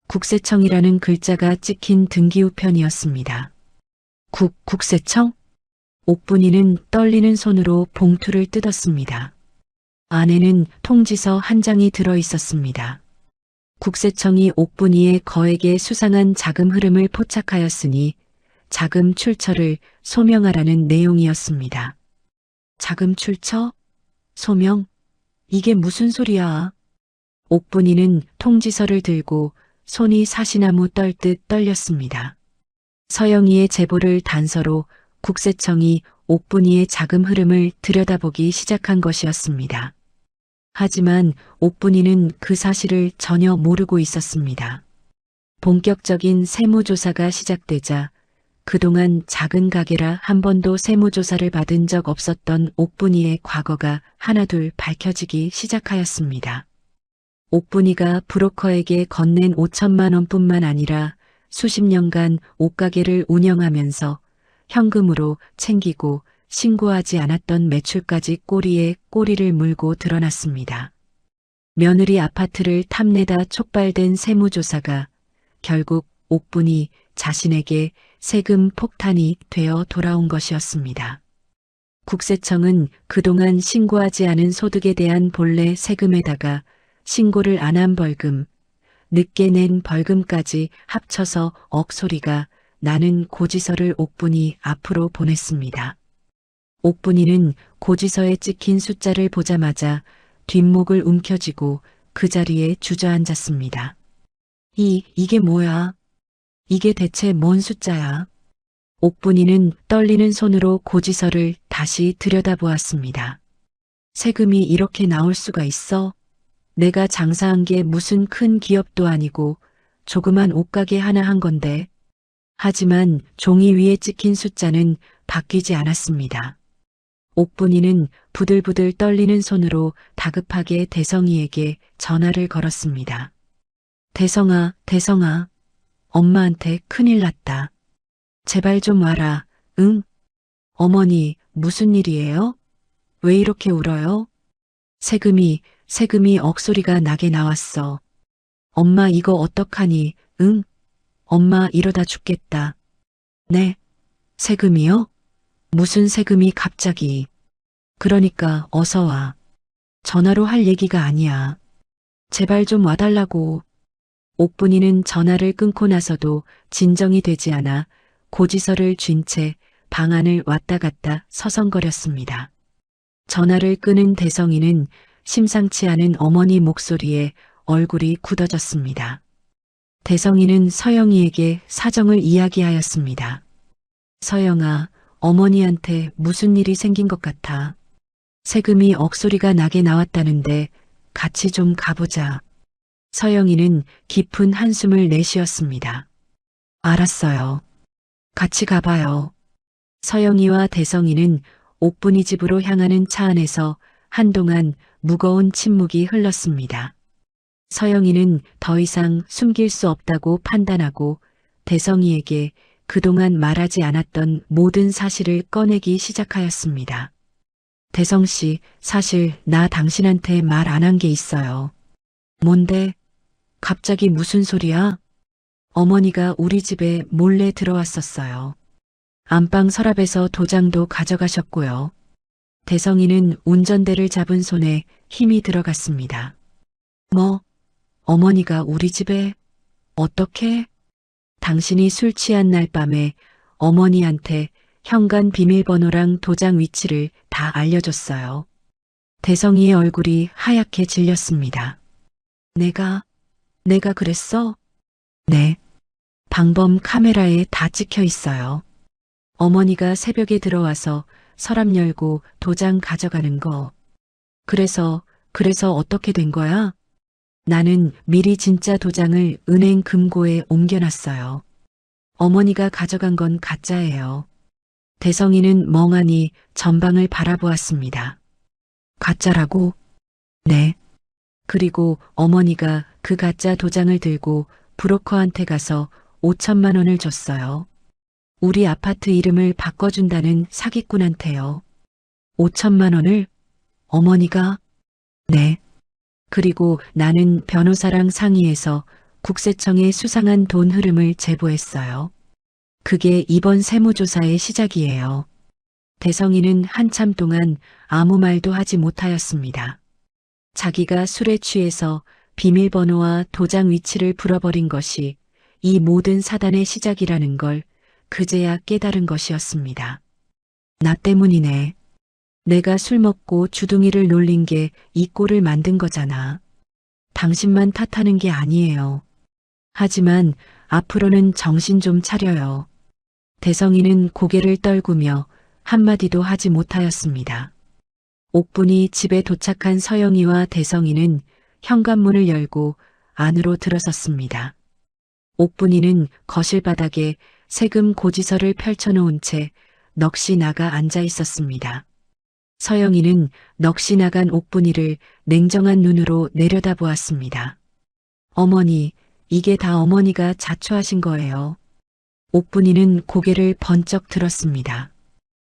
국세청이라는 글자가 찍힌 등기우편이었습니다. 국세청? 옥분이는 떨리는 손으로 봉투를 뜯었습니다. 안에는 통지서 한 장이 들어 있었습니다. 국세청이 옥분이의 거액의 수상한 자금 흐름을 포착하였으니 자금 출처를 소명하라는 내용이었습니다. 자금 출처? 소명? 이게 무슨 소리야? 옥분이는 통지서를 들고 손이 사시나무 떨듯 떨렸습니다. 서영이의 제보를 단서로 국세청이 옥분이의 자금 흐름을 들여다보기 시작한 것이었습니다. 하지만 옥분이는 그 사실을 전혀 모르고 있었습니다. 본격적인 세무조사가 시작되자 그동안 작은 가게라 한 번도 세무조사를 받은 적 없었던 옥분이의 과거가 하나둘 밝혀지기 시작하였습니다. 옥분이가 브로커에게 건넨 5천만 원뿐만 아니라 수십 년간 옷가게를 운영하면서 현금으로 챙기고 신고하지 않았던 매출까지 꼬리에 꼬리를 물고 드러났습니다. 며느리 아파트를 탐내다 촉발된 세무조사가 결국 옥분이 자신에게 세금 폭탄이 되어 돌아온 것이었습니다. 국세청은 그동안 신고하지 않은 소득에 대한 본래 세금에다가 신고를 안 한 벌금, 늦게 낸 벌금까지 합쳐서 억소리가 나는 고지서를 옥분이 앞으로 보냈습니다. 옥분이는 고지서에 찍힌 숫자를 보자마자 뒷목을 움켜쥐고 그 자리에 주저앉았습니다. 이게 뭐야? 이게 대체 뭔 숫자야? 옥분이는 떨리는 손으로 고지서를 다시 들여다보았습니다. 세금이 이렇게 나올 수가 있어? 내가 장사한 게 무슨 큰 기업도 아니고 조그만 옷가게 하나 한 건데. 하지만 종이 위에 찍힌 숫자는 바뀌지 않았습니다. 옥분이는 부들부들 떨리는 손으로 다급하게 대성이에게 전화를 걸었습니다. 대성아, 엄마한테 큰일 났다. 제발 좀 와라. 응? 어머니, 무슨 일이에요? 왜 이렇게 울어요? 세금이 억소리가 나게 나왔어. 엄마 이거 어떡하니? 응? 엄마 이러다 죽겠다. 네? 세금이요? 무슨 세금이 갑자기. 그러니까 어서 와. 전화로 할 얘기가 아니야. 제발 좀 와달라고. 옥분이는 전화를 끊고 나서도 진정이 되지 않아 고지서를 쥔 채 방 안을 왔다 갔다 서성거렸습니다. 전화를 끊은 대성이는 심상치 않은 어머니 목소리에 얼굴이 굳어졌습니다. 대성이는 서영이에게 사정을 이야기하였습니다. 서영아, 어머니한테 무슨 일이 생긴 것 같아. 세금이 억소리가 나게 나왔다는데 같이 좀 가보자. 서영이는 깊은 한숨을 내쉬었습니다. 알았어요. 같이 가봐요. 서영이와 대성이는 옥분이 집으로 향하는 차 안에서 한동안 무거운 침묵이 흘렀습니다. 서영이는 더 이상 숨길 수 없다고 판단하고 대성이에게 그동안 말하지 않았던 모든 사실을 꺼내기 시작하였습니다. 대성씨, 사실 나 당신한테 말 안 한 게 있어요. 뭔데? 갑자기 무슨 소리야? 어머니가 우리 집에 몰래 들어왔었어요. 안방 서랍에서 도장도 가져가셨고요. 대성이는 운전대를 잡은 손에 힘이 들어갔습니다. 뭐, 어머니가 우리 집에 어떻게? 당신이 술 취한 날 밤에 어머니한테 현관 비밀번호랑 도장 위치를 다 알려줬어요. 대성이의 얼굴이 하얗게 질렸습니다. 내가 그랬어? 네. 방범 카메라에 다 찍혀 있어요. 어머니가 새벽에 들어와서 서랍 열고 도장 가져가는 거. 그래서 어떻게 된 거야? 나는 미리 진짜 도장을 은행 금고에 옮겨놨어요. 어머니가 가져간 건 가짜예요. 대성이는 멍하니 전방을 바라보았습니다. 가짜라고? 네. 그리고 어머니가 그 가짜 도장을 들고 브로커한테 가서 5천만 원을 줬어요. 우리 아파트 이름을 바꿔준다는 사기꾼한테요. 5천만 원을? 어머니가? 네. 그리고 나는 변호사랑 상의해서 국세청에 수상한 돈 흐름을 제보했어요. 그게 이번 세무조사의 시작이에요. 대성이는 한참 동안 아무 말도 하지 못하였습니다. 자기가 술에 취해서 비밀번호와 도장 위치를 풀어버린 것이 이 모든 사단의 시작이라는 걸 그제야 깨달은 것이었습니다. 나 때문이네. 내가 술 먹고 주둥이를 놀린 게 이 꼴을 만든 거잖아. 당신만 탓하는 게 아니에요. 하지만 앞으로는 정신 좀 차려요. 대성이는 고개를 떨구며 한마디도 하지 못하였습니다. 옥분이 집에 도착한 서영이와 대성이는 현관문을 열고 안으로 들어섰습니다. 옥분이는 거실 바닥에 세금 고지서를 펼쳐놓은 채 넋이 나가 앉아 있었습니다. 서영이는 넋이 나간 옥분이를 냉정한 눈으로 내려다보았습니다. 어머니, 이게 다 어머니가 자초하신 거예요. 옥분이는 고개를 번쩍 들었습니다.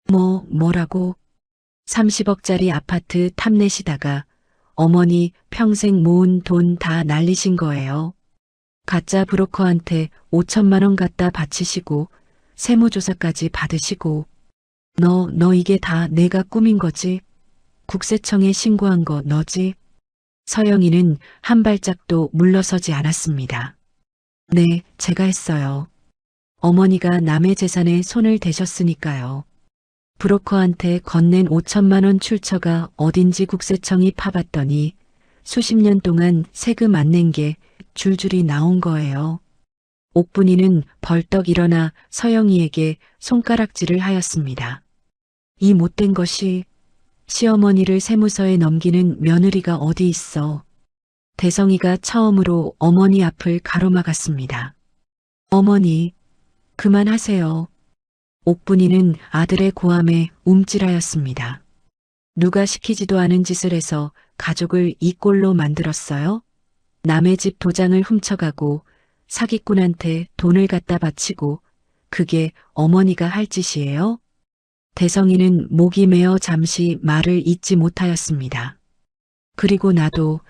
뭐라고? 30억짜리 아파트 탐내시다가 어머니 평생 모은 돈 다 날리신 거예요. 가짜 브로커한테 5천만 원 갖다 바치시고 세무조사까지 받으시고 너 이게 다 내가 꾸민 거지? 국세청에 신고한 거 너지? 서영이는 한 발짝도 물러서지 않았습니다. 네, 제가 했어요. 어머니가 남의 재산에 손을 대셨으니까요. 브로커한테 건넨 5천만 원 출처가 어딘지 국세청이 파봤더니 수십 년 동안 세금 안 낸 게 줄줄이 나온 거예요. 옥분이는 벌떡 일어나 서영이에게 손가락질을 하였습니다. 이 못된 것이 시어머니를 세무서에 넘기는 며느리가 어디 있어. 대성이가 처음으로 어머니 앞을 가로막았습니다. 어머니, 그만하세요. 옥분이는 아들의 고함에 움찔하였습니다. 누가 시키지도 않은 짓을 해서 가족을 이 꼴로 만들었어요? 남의 집 도장을 훔쳐가고 사기꾼한테 돈을 갖다 바치고 그게 어머니가 할 짓이에요? 대성이는 목이 메어 잠시 말을 잇지 못하였습니다. 그리고 나도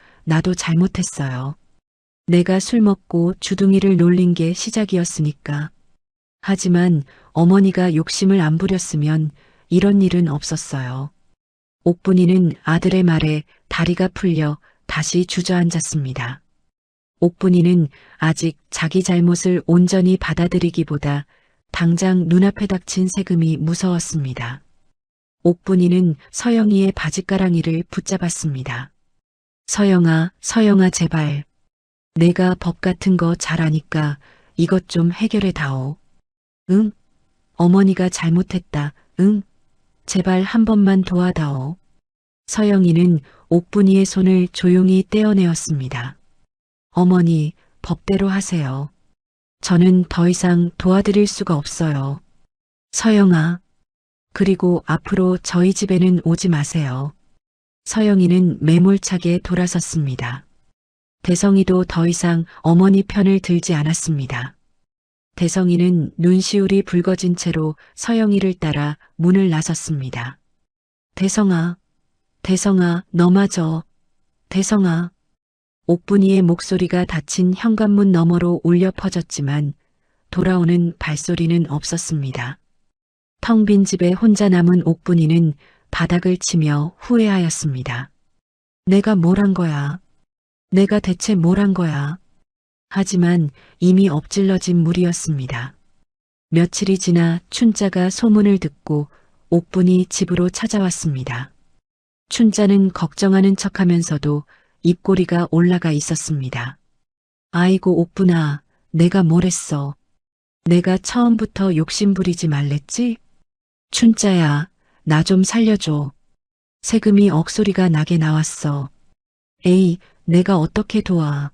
잘못했어요. 내가 술 먹고 주둥이를 놀린 게 시작이었으니까. 하지만 어머니가 욕심을 안 부렸으면 이런 일은 없었어요. 옥분이는 아들의 말에 다리가 풀려 다시 주저앉았습니다. 옥분이는 아직 자기 잘못을 온전히 받아들이기보다 당장 눈앞에 닥친 세금이 무서웠습니다. 옥분이는 서영이의 바짓가랑이를 붙잡았습니다. 서영아 제발. 내가 법 같은 거 잘 아니까 이것 좀 해결해 다오. 응? 어머니가 잘못했다. 응? 제발 한 번만 도와다오. 서영이는 옥분이의 손을 조용히 떼어내었습니다. 어머니, 법대로 하세요. 저는 더 이상 도와드릴 수가 없어요. 서영아, 그리고 앞으로 저희 집에는 오지 마세요. 서영이는 매몰차게 돌아섰습니다. 대성이도 더 이상 어머니 편을 들지 않았습니다. 대성이는 눈시울이 붉어진 채로 서영이를 따라 문을 나섰습니다. 대성아, 너마저. 대성아. 옥분이의 목소리가 닫힌 현관문 너머로 울려 퍼졌지만 돌아오는 발소리는 없었습니다. 텅 빈 집에 혼자 남은 옥분이는 바닥을 치며 후회하였습니다. 내가 뭘 한 거야? 내가 대체 뭘 한 거야? 하지만 이미 엎질러진 물이었습니다. 며칠이 지나 춘자가 소문을 듣고 옥분이 집으로 찾아왔습니다. 춘자는 걱정하는 척하면서도 입꼬리가 올라가 있었습니다. 아이고 옥분아, 내가 뭘 했어? 내가 처음부터 욕심 부리지 말랬지? 춘자야, 나 좀 살려줘. 세금이 억소리가 나게 나왔어. 에이, 내가 어떻게 도와.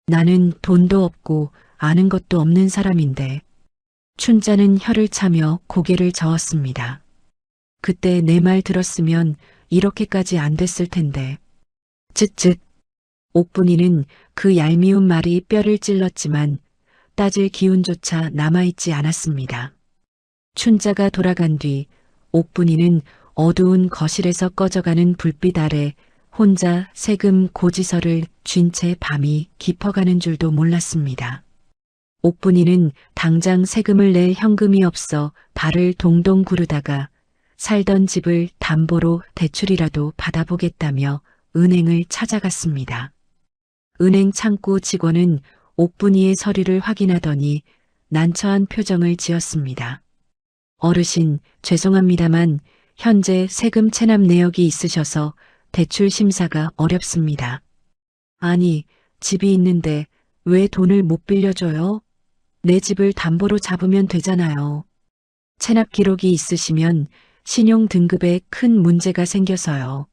나는 돈도 없고 아는 것도 없는 사람인데. 춘자는 혀를 차며 고개를 저었습니다. 그때 내 말 들었으면 이렇게까지 안 됐을 텐데. 쯧쯧. 옥분이는 그 얄미운 말이 뼈를 찔렀지만 따질 기운조차 남아있지 않았습니다. 춘자가 돌아간 뒤 옥분이는 어두운 거실에서 꺼져가는 불빛 아래 혼자 세금 고지서를 쥔 채 밤이 깊어가는 줄도 몰랐습니다. 옥분이는 당장 세금을 낼 현금이 없어 발을 동동 구르다가 살던 집을 담보로 대출이라도 받아보겠다며 은행을 찾아갔습니다. 은행 창구 직원은 옥분이의 서류를 확인하더니 난처한 표정을 지었습니다. 어르신, 죄송합니다만 현재 세금 체납 내역이 있으셔서 대출 심사가 어렵습니다. 아니, 집이 있는데 왜 돈을 못 빌려줘요? 내 집을 담보로 잡으면 되잖아요. 체납 기록이 있으시면 신용 등급에 큰 문제가 생겨서요.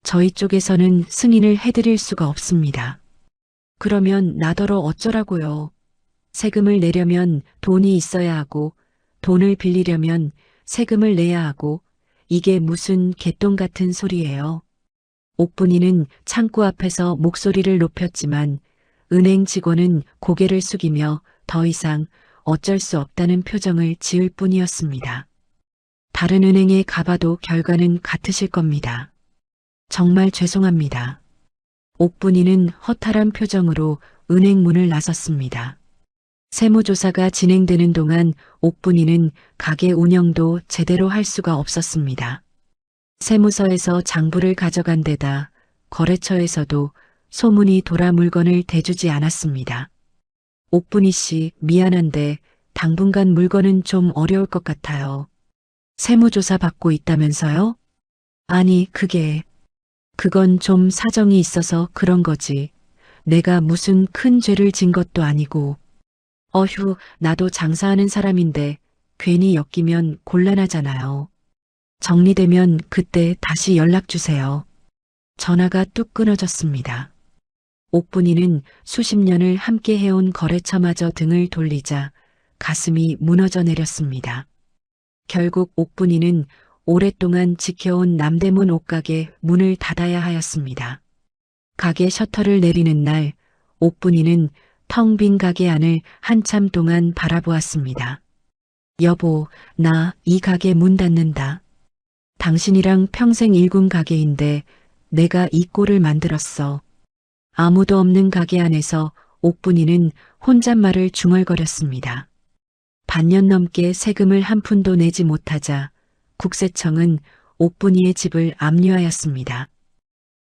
저희 쪽에서는 승인을 해드릴 수가 없습니다. 그러면 나더러 어쩌라고요. 세금을 내려면 돈이 있어야 하고 돈을 빌리려면 세금을 내야 하고 이게 무슨 개똥 같은 소리예요. 옥분이는 창구 앞에서 목소리를 높였지만 은행 직원은 고개를 숙이며 더 이상 어쩔 수 없다는 표정을 지을 뿐이었습니다. 다른 은행에 가봐도 결과는 같으실 겁니다. 정말 죄송합니다. 옥분이는 허탈한 표정으로 은행 문을 나섰습니다. 세무조사가 진행되는 동안 옥분이는 가게 운영도 제대로 할 수가 없었습니다. 세무서에서 장부를 가져간 데다 거래처에서도 소문이 돌아 물건을 대주지 않았습니다. 옥분이 씨, 미안한데 당분간 물건은 좀 어려울 것 같아요. 세무조사 받고 있다면서요? 아니, 그건 좀 사정이 있어서 그런 거지. 내가 무슨 큰 죄를 진 것도 아니고. 어휴, 나도 장사하는 사람인데 괜히 엮이면 곤란하잖아요. 정리되면 그때 다시 연락 주세요. 전화가 뚝 끊어졌습니다. 옥분이는 수십 년을 함께 해온 거래처마저 등을 돌리자 가슴이 무너져 내렸습니다. 결국 옥분이는 오랫동안 지켜온 남대문 옷가게 문을 닫아야 하였습니다. 가게 셔터를 내리는 날 옥분이는 텅 빈 가게 안을 한참 동안 바라보았습니다. 여보, 나 이 가게 문 닫는다. 당신이랑 평생 일군 가게인데 내가 이 꼴을 만들었어. 아무도 없는 가게 안에서 옥분이는 혼잣말을 중얼거렸습니다. 반년 넘게 세금을 한 푼도 내지 못하자 국세청은 옥분이의 집을 압류하였습니다.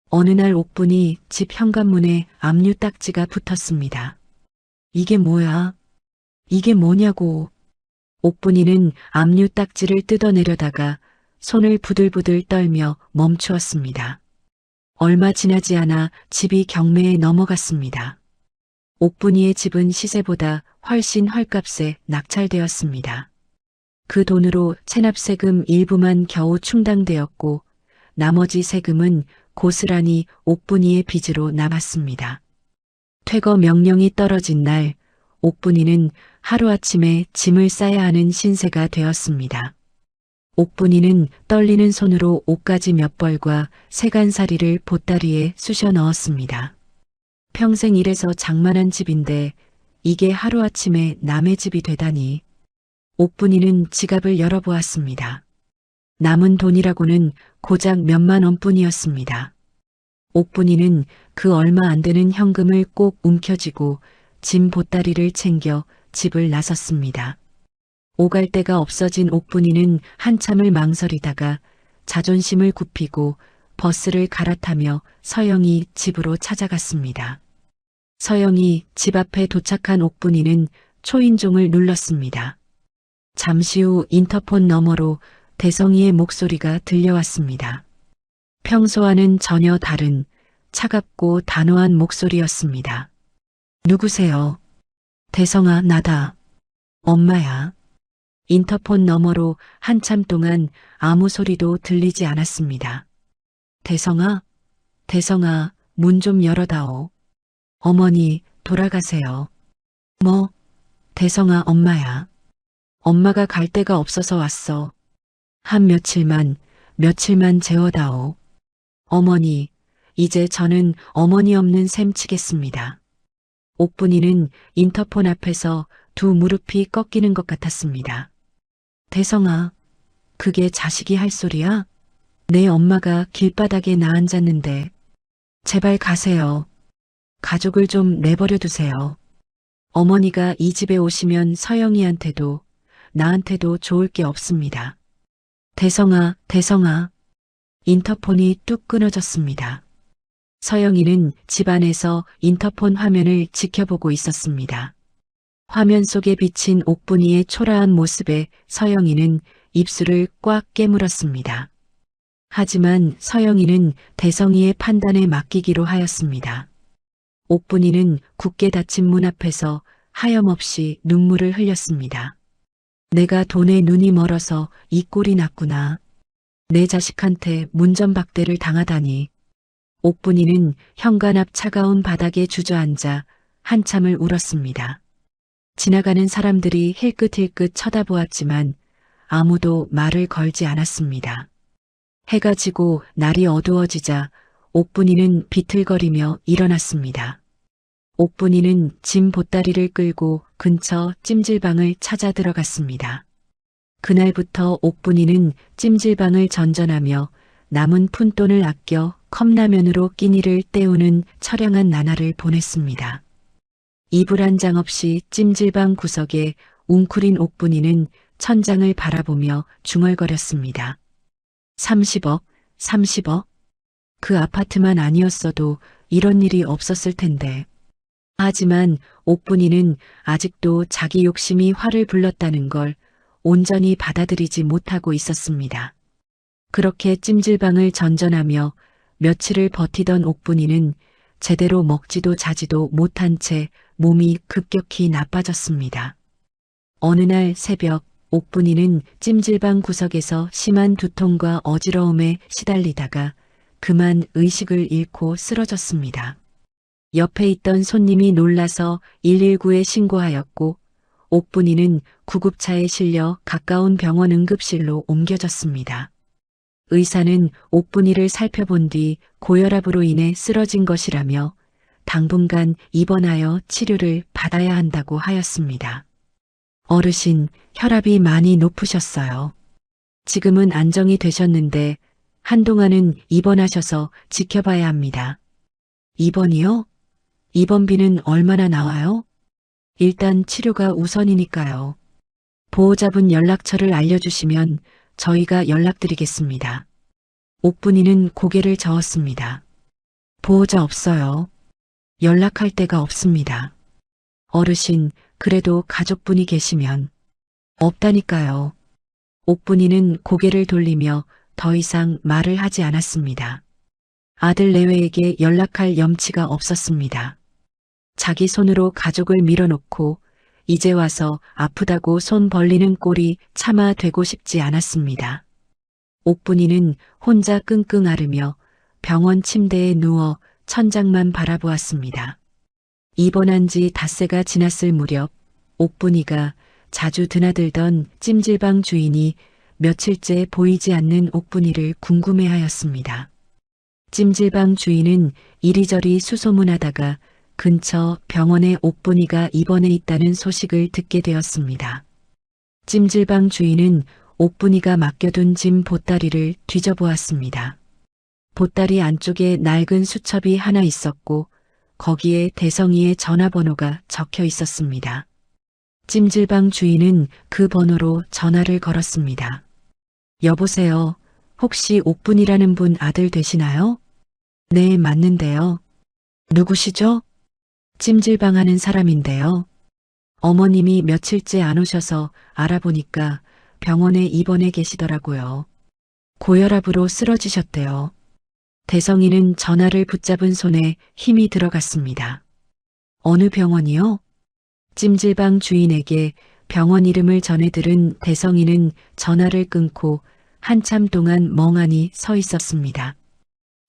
어느 날 옥분이 집 현관문에 압류 딱지가 붙었습니다. 이게 뭐야? 이게 뭐냐고. 옥분이는 압류 딱지를 뜯어내려다가 손을 부들부들 떨며 멈추었습니다. 얼마 지나지 않아 집이 경매에 넘어갔습니다. 옥분이의 집은 시세보다 훨씬 헐값에 낙찰되었습니다. 그 돈으로 체납세금 일부만 겨우 충당되었고 나머지 세금은 고스란히 옥분이의 빚으로 남았습니다. 퇴거 명령이 떨어진 날 옥분이는 하루아침에 짐을 싸야 하는 신세가 되었습니다. 옥분이는 떨리는 손으로 옷가지 몇 벌과 세간살이를 보따리에 쑤셔 넣었습니다. 평생 일해서 장만한 집인데 이게 하루아침에 남의 집이 되다니. 옥분이는 지갑을 열어보았습니다. 남은 돈이라고는 고작 몇만 원뿐이었습니다. 옥분이는 그 얼마 안 되는 현금을 꼭 움켜쥐고 짐 보따리를 챙겨 집을 나섰습니다. 오갈 데가 없어진 옥분이는 한참을 망설이다가 자존심을 굽히고 버스를 갈아타며 서영이 집으로 찾아갔습니다. 서영이 집 앞에 도착한 옥분이는 초인종을 눌렀습니다. 잠시 후 인터폰 너머로 대성이의 목소리가 들려왔습니다. 평소와는 전혀 다른 차갑고 단호한 목소리였습니다. 누구세요? 대성아, 나다. 엄마야. 인터폰 너머로 한참 동안 아무 소리도 들리지 않았습니다. 대성아, 대성아, 문 좀 열어다오. 어머니, 돌아가세요. 뭐? 대성아, 엄마야. 엄마가 갈 데가 없어서 왔어. 한 며칠만 재워다오. 어머니, 이제 저는 어머니 없는 셈 치겠습니다. 옥분이는 인터폰 앞에서 두 무릎이 꺾이는 것 같았습니다. 대성아, 그게 자식이 할 소리야? 내 엄마가 길바닥에 나앉았는데. 제발 가세요. 가족을 좀 내버려 두세요. 어머니가 이 집에 오시면 서영이한테도 나한테도 좋을 게 없습니다. 대성아, 대성아. 인터폰이 뚝 끊어졌습니다. 서영이는 집 안에서 인터폰 화면을 지켜보고 있었습니다. 화면 속에 비친 옥분이의 초라한 모습에 서영이는 입술을 꽉 깨물었습니다. 하지만 서영이는 대성이의 판단에 맡기기로 하였습니다. 옥분이는 굳게 닫힌 문 앞에서 하염없이 눈물을 흘렸습니다. 내가 돈에 눈이 멀어서 이 꼴이 났구나. 내 자식한테 문전박대를 당하다니. 옥분이는 현관 앞 차가운 바닥에 주저앉아 한참을 울었습니다. 지나가는 사람들이 힐끗힐끗 쳐다보았지만 아무도 말을 걸지 않았습니다. 해가 지고 날이 어두워지자 옥분이는 비틀거리며 일어났습니다. 옥분이는 짐 보따리를 끌고 근처 찜질방을 찾아 들어갔습니다. 그날부터 옥분이는 찜질방을 전전하며 남은 푼돈을 아껴 컵라면으로 끼니를 때우는 처량한 나날을 보냈습니다. 이불 한 장 없이 찜질방 구석에 웅크린 옥분이는 천장을 바라보며 중얼거렸습니다. 30억, 30억? 그 아파트만 아니었어도 이런 일이 없었을 텐데. 하지만 옥분이는 아직도 자기 욕심이 화를 불렀다는 걸 온전히 받아들이지 못하고 있었습니다. 그렇게 찜질방을 전전하며 며칠을 버티던 옥분이는 제대로 먹지도 자지도 못한 채 몸이 급격히 나빠졌습니다. 어느 날 새벽 옥분이는 찜질방 구석에서 심한 두통과 어지러움에 시달리다가 그만 의식을 잃고 쓰러졌습니다. 옆에 있던 손님이 놀라서 119에 신고하였고 옥분이는 구급차에 실려 가까운 병원 응급실로 옮겨졌습니다. 의사는 옥분이를 살펴본 뒤 고혈압으로 인해 쓰러진 것이라며 당분간 입원하여 치료를 받아야 한다고 하였습니다. 어르신, 혈압이 많이 높으셨어요. 지금은 안정이 되셨는데 한동안은 입원하셔서 지켜봐야 합니다. 입원이요? 입원비는 얼마나 나와요? 일단 치료가 우선이니까요. 보호자분 연락처를 알려주시면 저희가 연락드리겠습니다. 옥분이는 고개를 저었습니다. 보호자 없어요. 연락할 데가 없습니다. 어르신, 그래도 가족분이 계시면. 없다니까요. 옥분이는 고개를 돌리며 더 이상 말을 하지 않았습니다. 아들 내외에게 연락할 염치가 없었습니다. 자기 손으로 가족을 밀어놓고 이제 와서 아프다고 손 벌리는 꼴이 차마 되고 싶지 않았습니다. 옥분이는 혼자 끙끙 앓으며 병원 침대에 누워 천장만 바라보았습니다. 입원한 지 닷새가 지났을 무렵 옥분이가 자주 드나들던 찜질방 주인이 며칠째 보이지 않는 옥분이를 궁금해하였습니다. 찜질방 주인은 이리저리 수소문하다가 근처 병원에 옥분이가 입원해 있다는 소식을 듣게 되었습니다. 찜질방 주인은 옥분이가 맡겨둔 짐 보따리를 뒤져보았습니다. 보따리 안쪽에 낡은 수첩이 하나 있었고 거기에 대성이의 전화번호가 적혀 있었습니다. 찜질방 주인은 그 번호로 전화를 걸었습니다. 여보세요. 혹시 옥분이라는 분 아들 되시나요? 네, 맞는데요. 누구시죠? 찜질방하는 사람인데요. 어머님이 며칠째 안 오셔서 알아보니까 병원에 입원해 계시더라고요. 고혈압으로 쓰러지셨대요. 대성이는 전화를 붙잡은 손에 힘이 들어갔습니다. 어느 병원이요? 찜질방 주인에게 병원 이름을 전해 들은 대성이는 전화를 끊고 한참 동안 멍하니 서 있었습니다.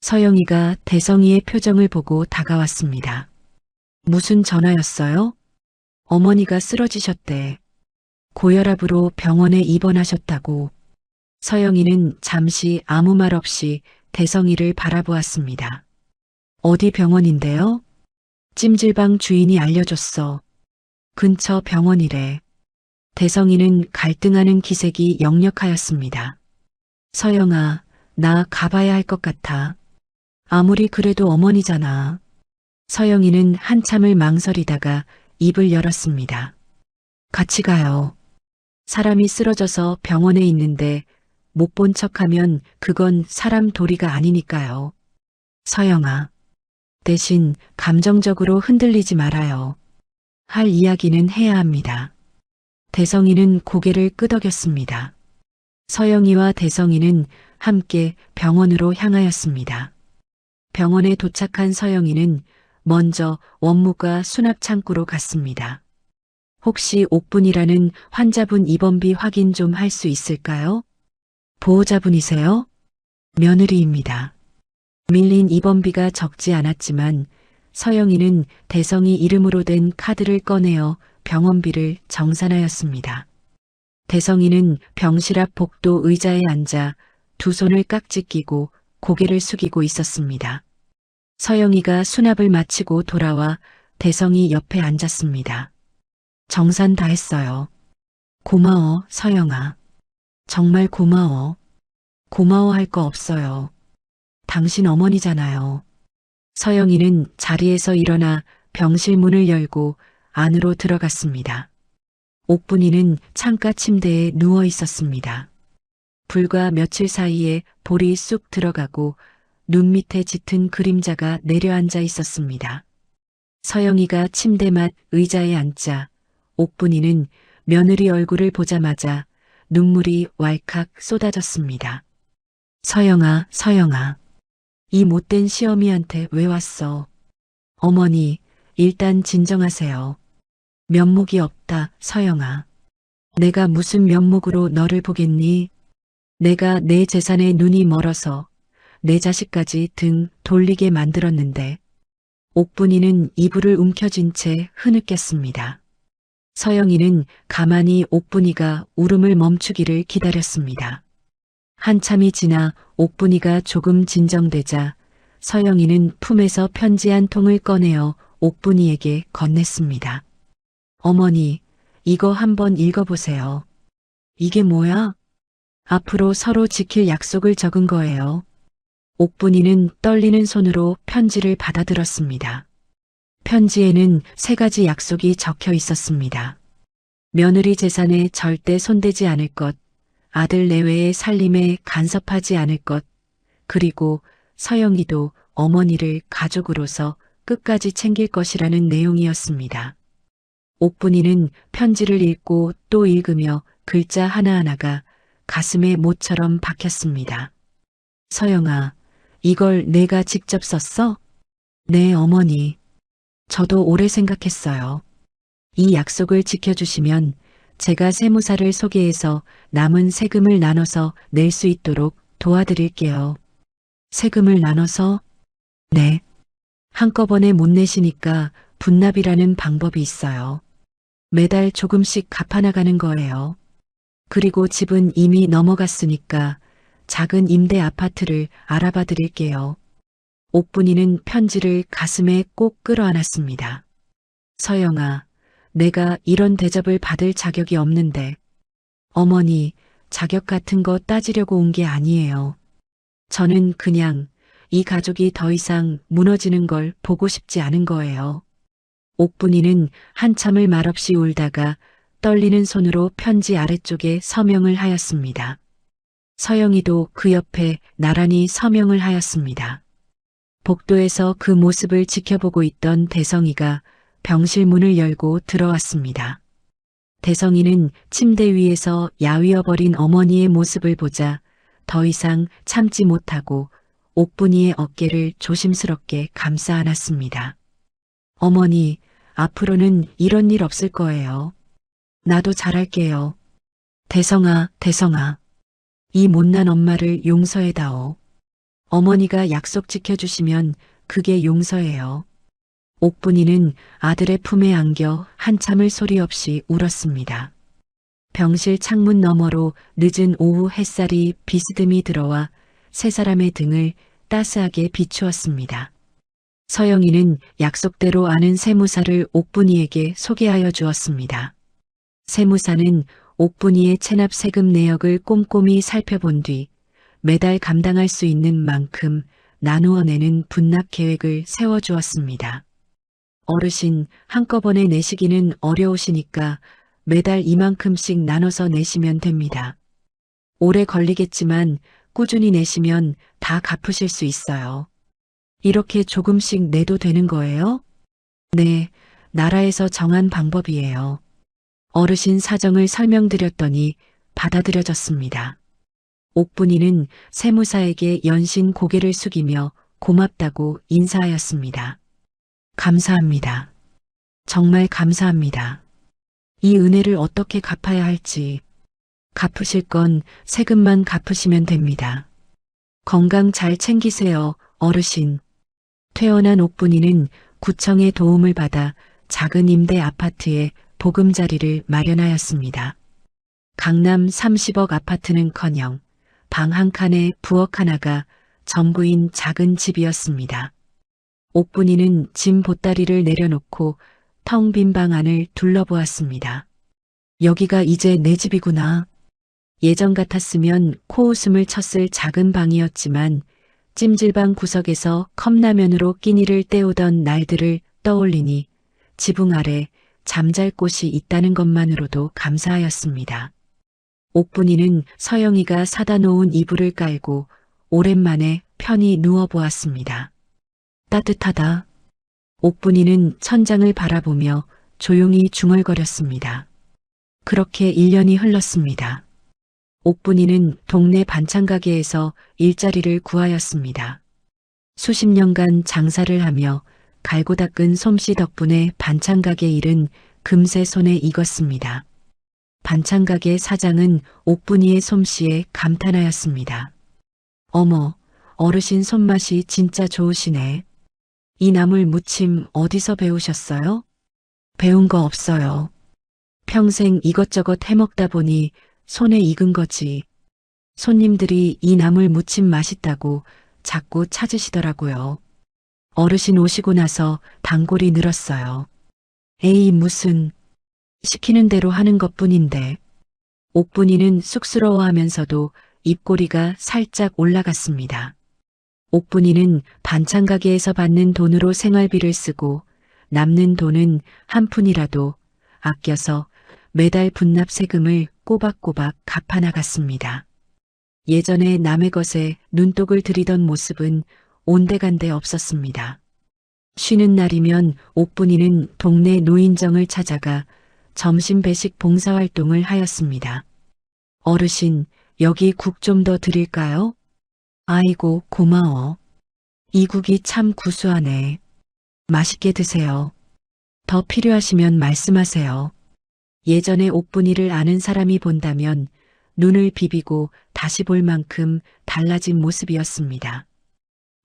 서영이가 대성이의 표정을 보고 다가왔습니다. 무슨 전화였어요? 어머니가 쓰러지셨대. 고혈압으로 병원에 입원하셨다고. 서영이는 잠시 아무 말 없이 대성이를 바라보았습니다. 어디 병원인데요? 찜질방 주인이 알려줬어. 근처 병원이래. 대성이는 갈등하는 기색이 역력하였습니다. 서영아, 나 가봐야 할 것 같아. 아무리 그래도 어머니잖아. 서영이는 한참을 망설이다가 입을 열었습니다. 같이 가요. 사람이 쓰러져서 병원에 있는데 못 본 척하면 그건 사람 도리가 아니니까요. 서영아, 대신 감정적으로 흔들리지 말아요. 할 이야기는 해야 합니다. 대성이는 고개를 끄덕였습니다. 서영이와 대성이는 함께 병원으로 향하였습니다. 병원에 도착한 서영이는 먼저 원무과 수납 창구로 갔습니다. 혹시 옥분이라는 환자분 입원비 확인 좀 할 수 있을까요? 보호자분이세요? 며느리입니다. 밀린 입원비가 적지 않았지만 서영이는 대성이 이름으로 된 카드를 꺼내어 병원비를 정산하였습니다. 대성이는 병실 앞 복도 의자에 앉아 두 손을 깍지 끼고 고개를 숙이고 있었습니다. 서영이가 수납을 마치고 돌아와 대성이 옆에 앉았습니다. 정산 다 했어요. 고마워, 서영아. 정말 고마워. 고마워할 거 없어요. 당신 어머니잖아요. 서영이는 자리에서 일어나 병실 문을 열고 안으로 들어갔습니다. 옥분이는 창가 침대에 누워 있었습니다. 불과 며칠 사이에 볼이 쑥 들어가고 눈 밑에 짙은 그림자가 내려앉아 있었습니다. 서영이가 침대 맞 의자에 앉자 옥분이는 며느리 얼굴을 보자마자 눈물이 왈칵 쏟아졌습니다. 서영아, 서영아. 이 못된 시어미한테 왜 왔어? 어머니, 일단 진정하세요. 면목이 없다, 서영아. 내가 무슨 면목으로 너를 보겠니? 내가 내 재산에 눈이 멀어서 내 자식까지 등 돌리게 만들었는데. 옥분이는 이불을 움켜쥔 채 흐느꼈습니다. 서영이는 가만히 옥분이가 울음을 멈추기를 기다렸습니다. 한참이 지나 옥분이가 조금 진정되자 서영이는 품에서 편지 한 통을 꺼내어 옥분이에게 건넸습니다. 어머니, 이거 한번 읽어보세요. 이게 뭐야? 앞으로 서로 지킬 약속을 적은 거예요. 옥분이는 떨리는 손으로 편지를 받아들었습니다. 편지에는 3가지 약속이 적혀 있었습니다. 며느리 재산에 절대 손대지 않을 것, 아들 내외의 살림에 간섭하지 않을 것, 그리고 서영이도 어머니를 가족으로서 끝까지 챙길 것이라는 내용이었습니다. 옥분이는 편지를 읽고 또 읽으며 글자 하나하나가 가슴에 못처럼 박혔습니다. 서영아, 이걸 내가 직접 썼어? 네, 어머니. 저도 오래 생각했어요. 이 약속을 지켜주시면 제가 세무사를 소개해서 남은 세금을 나눠서 낼 수 있도록 도와드릴게요. 세금을 나눠서? 네. 한꺼번에 못 내시니까 분납이라는 방법이 있어요. 매달 조금씩 갚아나가는 거예요. 그리고 집은 이미 넘어갔으니까 작은 임대 아파트를 알아봐 드릴게요. 옥분이는 편지를 가슴에 꼭 끌어안았습니다. 서영아, 내가 이런 대접을 받을 자격이 없는데. 어머니, 자격 같은 거 따지려고 온 게 아니에요. 저는 그냥 이 가족이 더 이상 무너지는 걸 보고 싶지 않은 거예요. 옥분이는 한참을 말없이 울다가 떨리는 손으로 편지 아래쪽에 서명을 하였습니다. 서영이도 그 옆에 나란히 서명을 하였습니다. 복도에서 그 모습을 지켜보고 있던 대성이가 병실 문을 열고 들어왔습니다. 대성이는 침대 위에서 야위어버린 어머니의 모습을 보자 더 이상 참지 못하고 옥분이의 어깨를 조심스럽게 감싸 안았습니다. 어머니, 앞으로는 이런 일 없을 거예요. 나도 잘할게요. 대성아, 대성아. 이 못난 엄마를 용서해다오. 어머니가 약속 지켜주시면 그게 용서예요. 옥분이는 아들의 품에 안겨 한참을 소리 없이 울었습니다. 병실 창문 너머로 늦은 오후 햇살이 비스듬히 들어와 세 사람의 등을 따스하게 비추었습니다. 서영이는 약속대로 아는 세무사를 옥분이에게 소개하여 주었습니다. 세무사는 옥분이의 체납 세금 내역을 꼼꼼히 살펴본 뒤 매달 감당할 수 있는 만큼 나누어 내는 분납 계획을 세워주었습니다. 어르신, 한꺼번에 내시기는 어려우시니까 매달 이만큼씩 나눠서 내시면 됩니다. 오래 걸리겠지만 꾸준히 내시면 다 갚으실 수 있어요. 이렇게 조금씩 내도 되는 거예요? 네, 나라에서 정한 방법이에요. 어르신 사정을 설명드렸더니 받아들여졌습니다. 옥분이는 세무사에게 연신 고개를 숙이며 고맙다고 인사하였습니다. 감사합니다. 정말 감사합니다. 이 은혜를 어떻게 갚아야 할지. 갚으실 건 세금만 갚으시면 됩니다. 건강 잘 챙기세요, 어르신. 퇴원한 옥분이는 구청의 도움을 받아 작은 임대 아파트에 보금자리를 마련하였습니다. 강남 30억 아파트는커녕 방 한 칸에 부엌 하나가 전부인 작은 집이었습니다. 옥분이는 짐 보따리를 내려놓고 텅 빈 방 안을 둘러보았습니다. 여기가 이제 내 집이구나. 예전 같았으면 코웃음을 쳤을 작은 방이었지만 찜질방 구석에서 컵라면으로 끼니를 때우던 날들을 떠올리니 지붕 아래 잠잘 곳이 있다는 것만으로도 감사하였습니다. 옥분이는 서영이가 사다 놓은 이불을 깔고 오랜만에 편히 누워보았습니다. 따뜻하다. 옥분이는 천장을 바라보며 조용히 중얼거렸습니다. 그렇게 1년이 흘렀습니다. 옥분이는 동네 반찬가게에서 일자리를 구하였습니다. 수십 년간 장사를 하며 갈고 닦은 솜씨 덕분에 반찬가게 일은 금세 손에 익었습니다. 반찬가게 사장은 옥분이의 솜씨에 감탄하였습니다. 어머, 어르신 손맛이 진짜 좋으시네. 이 나물 무침 어디서 배우셨어요? 배운 거 없어요. 평생 이것저것 해먹다 보니 손에 익은 거지. 손님들이 이 나물 무침 맛있다고 자꾸 찾으시더라고요. 어르신 오시고 나서 단골이 늘었어요. 에이 무슨, 시키는 대로 하는 것뿐인데. 옥분이는 쑥스러워하면서도 입꼬리가 살짝 올라갔습니다. 옥분이는 반찬 가게에서 받는 돈으로 생활비를 쓰고 남는 돈은 한 푼이라도 아껴서 매달 분납 세금을 꼬박꼬박 갚아나갔습니다. 예전에 남의 것에 눈독을 들이던 모습은 온데간데 없었습니다. 쉬는 날이면 옥분이는 동네 노인정을 찾아가 점심 배식 봉사활동을 하였습니다. 어르신, 여기 국 좀 더 드릴까요? 아이고, 고마워. 이 국이 참 구수하네. 맛있게 드세요. 더 필요하시면 말씀하세요. 예전에 옥분이를 아는 사람이 본다면 눈을 비비고 다시 볼 만큼 달라진 모습이었습니다.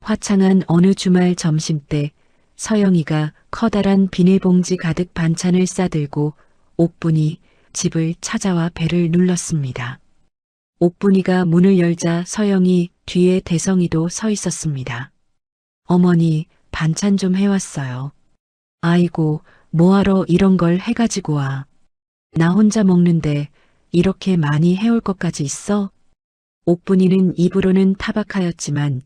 화창한 어느 주말 점심때 서영이가 커다란 비닐봉지 가득 반찬을 싸들고 옥분이 집을 찾아와 배를 눌렀습니다. 옥분이가 문을 열자 서영이 뒤에 대성이도 서 있었습니다. 어머니, 반찬 좀 해왔어요. 아이고, 뭐하러 이런 걸 해가지고 와. 나 혼자 먹는데 이렇게 많이 해올 것까지 있어? 옥분이는 입으로는 타박하였지만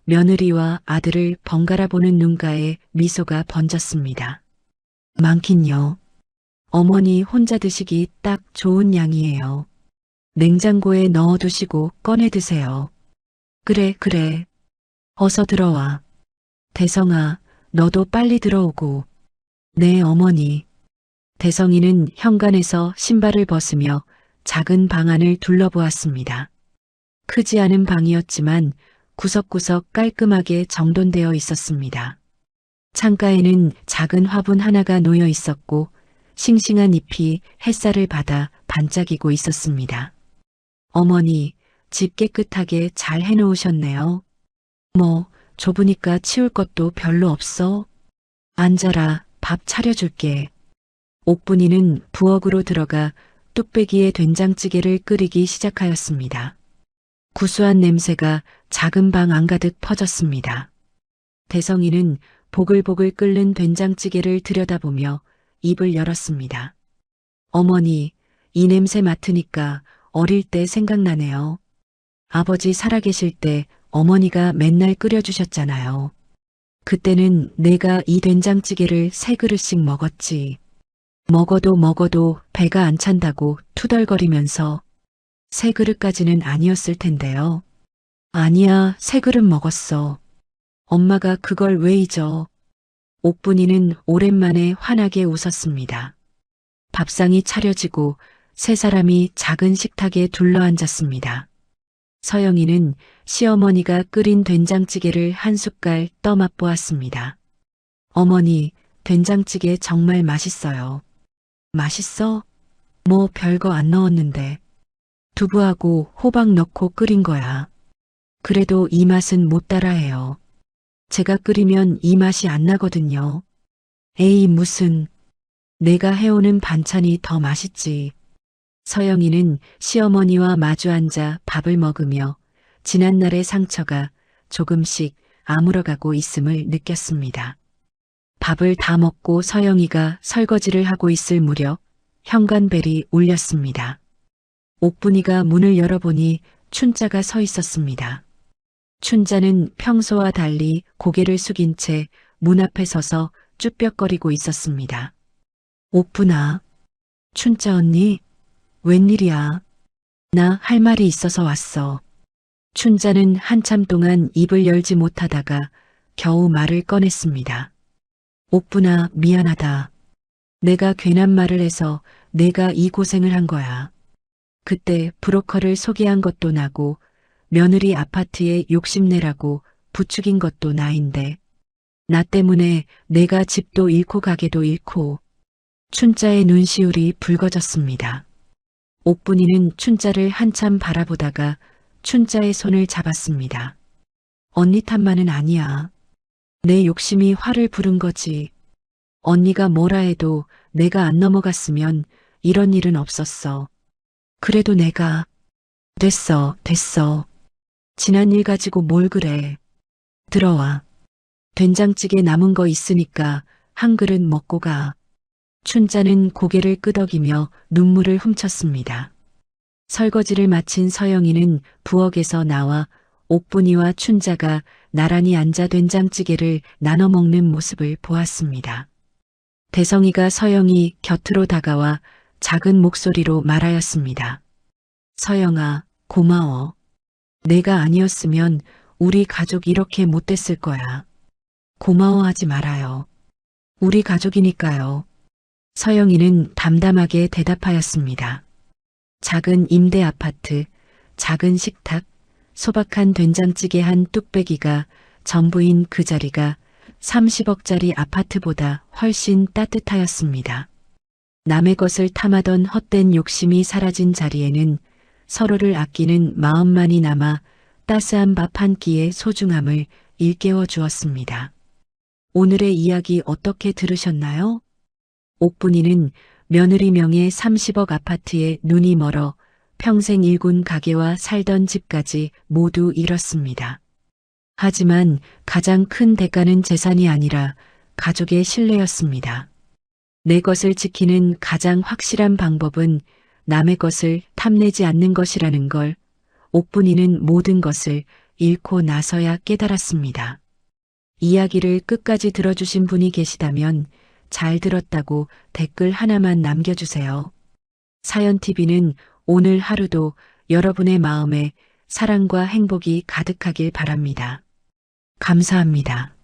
며느리와 아들을 번갈아 보는 눈가에 미소가 번졌습니다. 많긴요. 어머니 혼자 드시기 딱 좋은 양이에요. 냉장고에 넣어두시고 꺼내 드세요. 그래, 그래. 어서 들어와. 대성아, 너도 빨리 들어오고. 네, 어머니. 대성이는 현관에서 신발을 벗으며 작은 방 안을 둘러보았습니다. 크지 않은 방이었지만 구석구석 깔끔하게 정돈되어 있었습니다. 창가에는 작은 화분 하나가 놓여 있었고 싱싱한 잎이 햇살을 받아 반짝이고 있었습니다. 어머니, 집 깨끗하게 잘 해놓으셨네요. 뭐, 좁으니까 치울 것도 별로 없어. 앉아라, 밥 차려줄게. 옥분이는 부엌으로 들어가 뚝배기에 된장찌개를 끓이기 시작하였습니다. 구수한 냄새가 작은 방 안가득 퍼졌습니다. 대성이는 보글보글 끓는 된장찌개를 들여다보며 입을 열었습니다. 어머니, 이 냄새 맡으니까 어릴 때 생각나네요. 아버지 살아계실 때 어머니가 맨날 끓여주셨잖아요. 그때는 내가 이 된장찌개를 3그릇씩 먹었지. 먹어도 배가 안 찬다고 투덜거리면서 3그릇까지는 아니었을 텐데요. 아니야, 3그릇 먹었어. 엄마가 그걸 왜 잊어? 옥분이는 오랜만에 환하게 웃었습니다. 밥상이 차려지고 3사람이 작은 식탁에 둘러앉았습니다. 서영이는 시어머니가 끓인 된장찌개를 한 숟갈 떠 맛보았습니다. 어머니, 된장찌개 정말 맛있어요. 맛있어? 뭐 별거 안 넣었는데. 두부하고 호박 넣고 끓인 거야. 그래도 이 맛은 못 따라해요. 제가 끓이면 이 맛이 안 나거든요. 에이, 무슨. 내가 해오는 반찬이 더 맛있지. 서영이는 시어머니와 마주 앉아 밥을 먹으며 지난날의 상처가 조금씩 아물어가고 있음을 느꼈습니다. 밥을 다 먹고 서영이가 설거지를 하고 있을 무렵 현관벨이 울렸습니다. 옥분이가 문을 열어보니 춘자가 서 있었습니다. 춘자는 평소와 달리 고개를 숙인 채 문 앞에 서서 쭈뼛거리고 있었습니다. 옥분아, 춘자 언니, 웬일이야? 나 할 말이 있어서 왔어. 춘자는 한참 동안 입을 열지 못하다가 겨우 말을 꺼냈습니다. 옥분아, 미안하다. 내가 괜한 말을 해서 내가 이 고생을 한 거야. 그때 브로커를 소개한 것도 나고 며느리 아파트에 욕심내라고 부추긴 것도 나인데 나 때문에 내가 집도 잃고 가게도 잃고. 춘자의 눈시울이 붉어졌습니다. 옥분이는 춘자를 한참 바라보다가 춘자의 손을 잡았습니다. 언니 탓만은 아니야. 내 욕심이 화를 부른 거지. 언니가 뭐라 해도 내가 안 넘어갔으면 이런 일은 없었어. 그래도 내가. 됐어. 지난 일 가지고 뭘 그래. 들어와. 된장찌개 남은 거 있으니까 한 그릇 먹고 가. 춘자는 고개를 끄덕이며 눈물을 훔쳤습니다. 설거지를 마친 서영이는 부엌에서 나와 옥분이와 춘자가 나란히 앉아 된장찌개를 나눠 먹는 모습을 보았습니다. 대성이가 서영이 곁으로 다가와 작은 목소리로 말하였습니다. 서영아, 고마워. 내가 아니었으면 우리 가족 이렇게 못 됐을 거야. 고마워하지 말아요. 우리 가족이니까요. 서영이는 담담하게 대답하였습니다. 작은 임대 아파트, 작은 식탁, 소박한 된장찌개 한 뚝배기가 전부인 그 자리가 30억짜리 아파트보다 훨씬 따뜻하였습니다. 남의 것을 탐하던 헛된 욕심이 사라진 자리에는 서로를 아끼는 마음만이 남아 따스한 밥 한 끼의 소중함을 일깨워 주었습니다. 오늘의 이야기 어떻게 들으셨나요? 옥분이는 며느리 명의 30억 아파트에 눈이 멀어 평생 일군 가게와 살던 집까지 모두 잃었습니다. 하지만 가장 큰 대가는 재산이 아니라 가족의 신뢰였습니다. 내 것을 지키는 가장 확실한 방법은 남의 것을 탐내지 않는 것이라는 걸 옥분이는 모든 것을 잃고 나서야 깨달았습니다. 이야기를 끝까지 들어주신 분이 계시다면 잘 들었다고 댓글 하나만 남겨주세요. 사연TV는 오늘 하루도 여러분의 마음에 사랑과 행복이 가득하길 바랍니다. 감사합니다.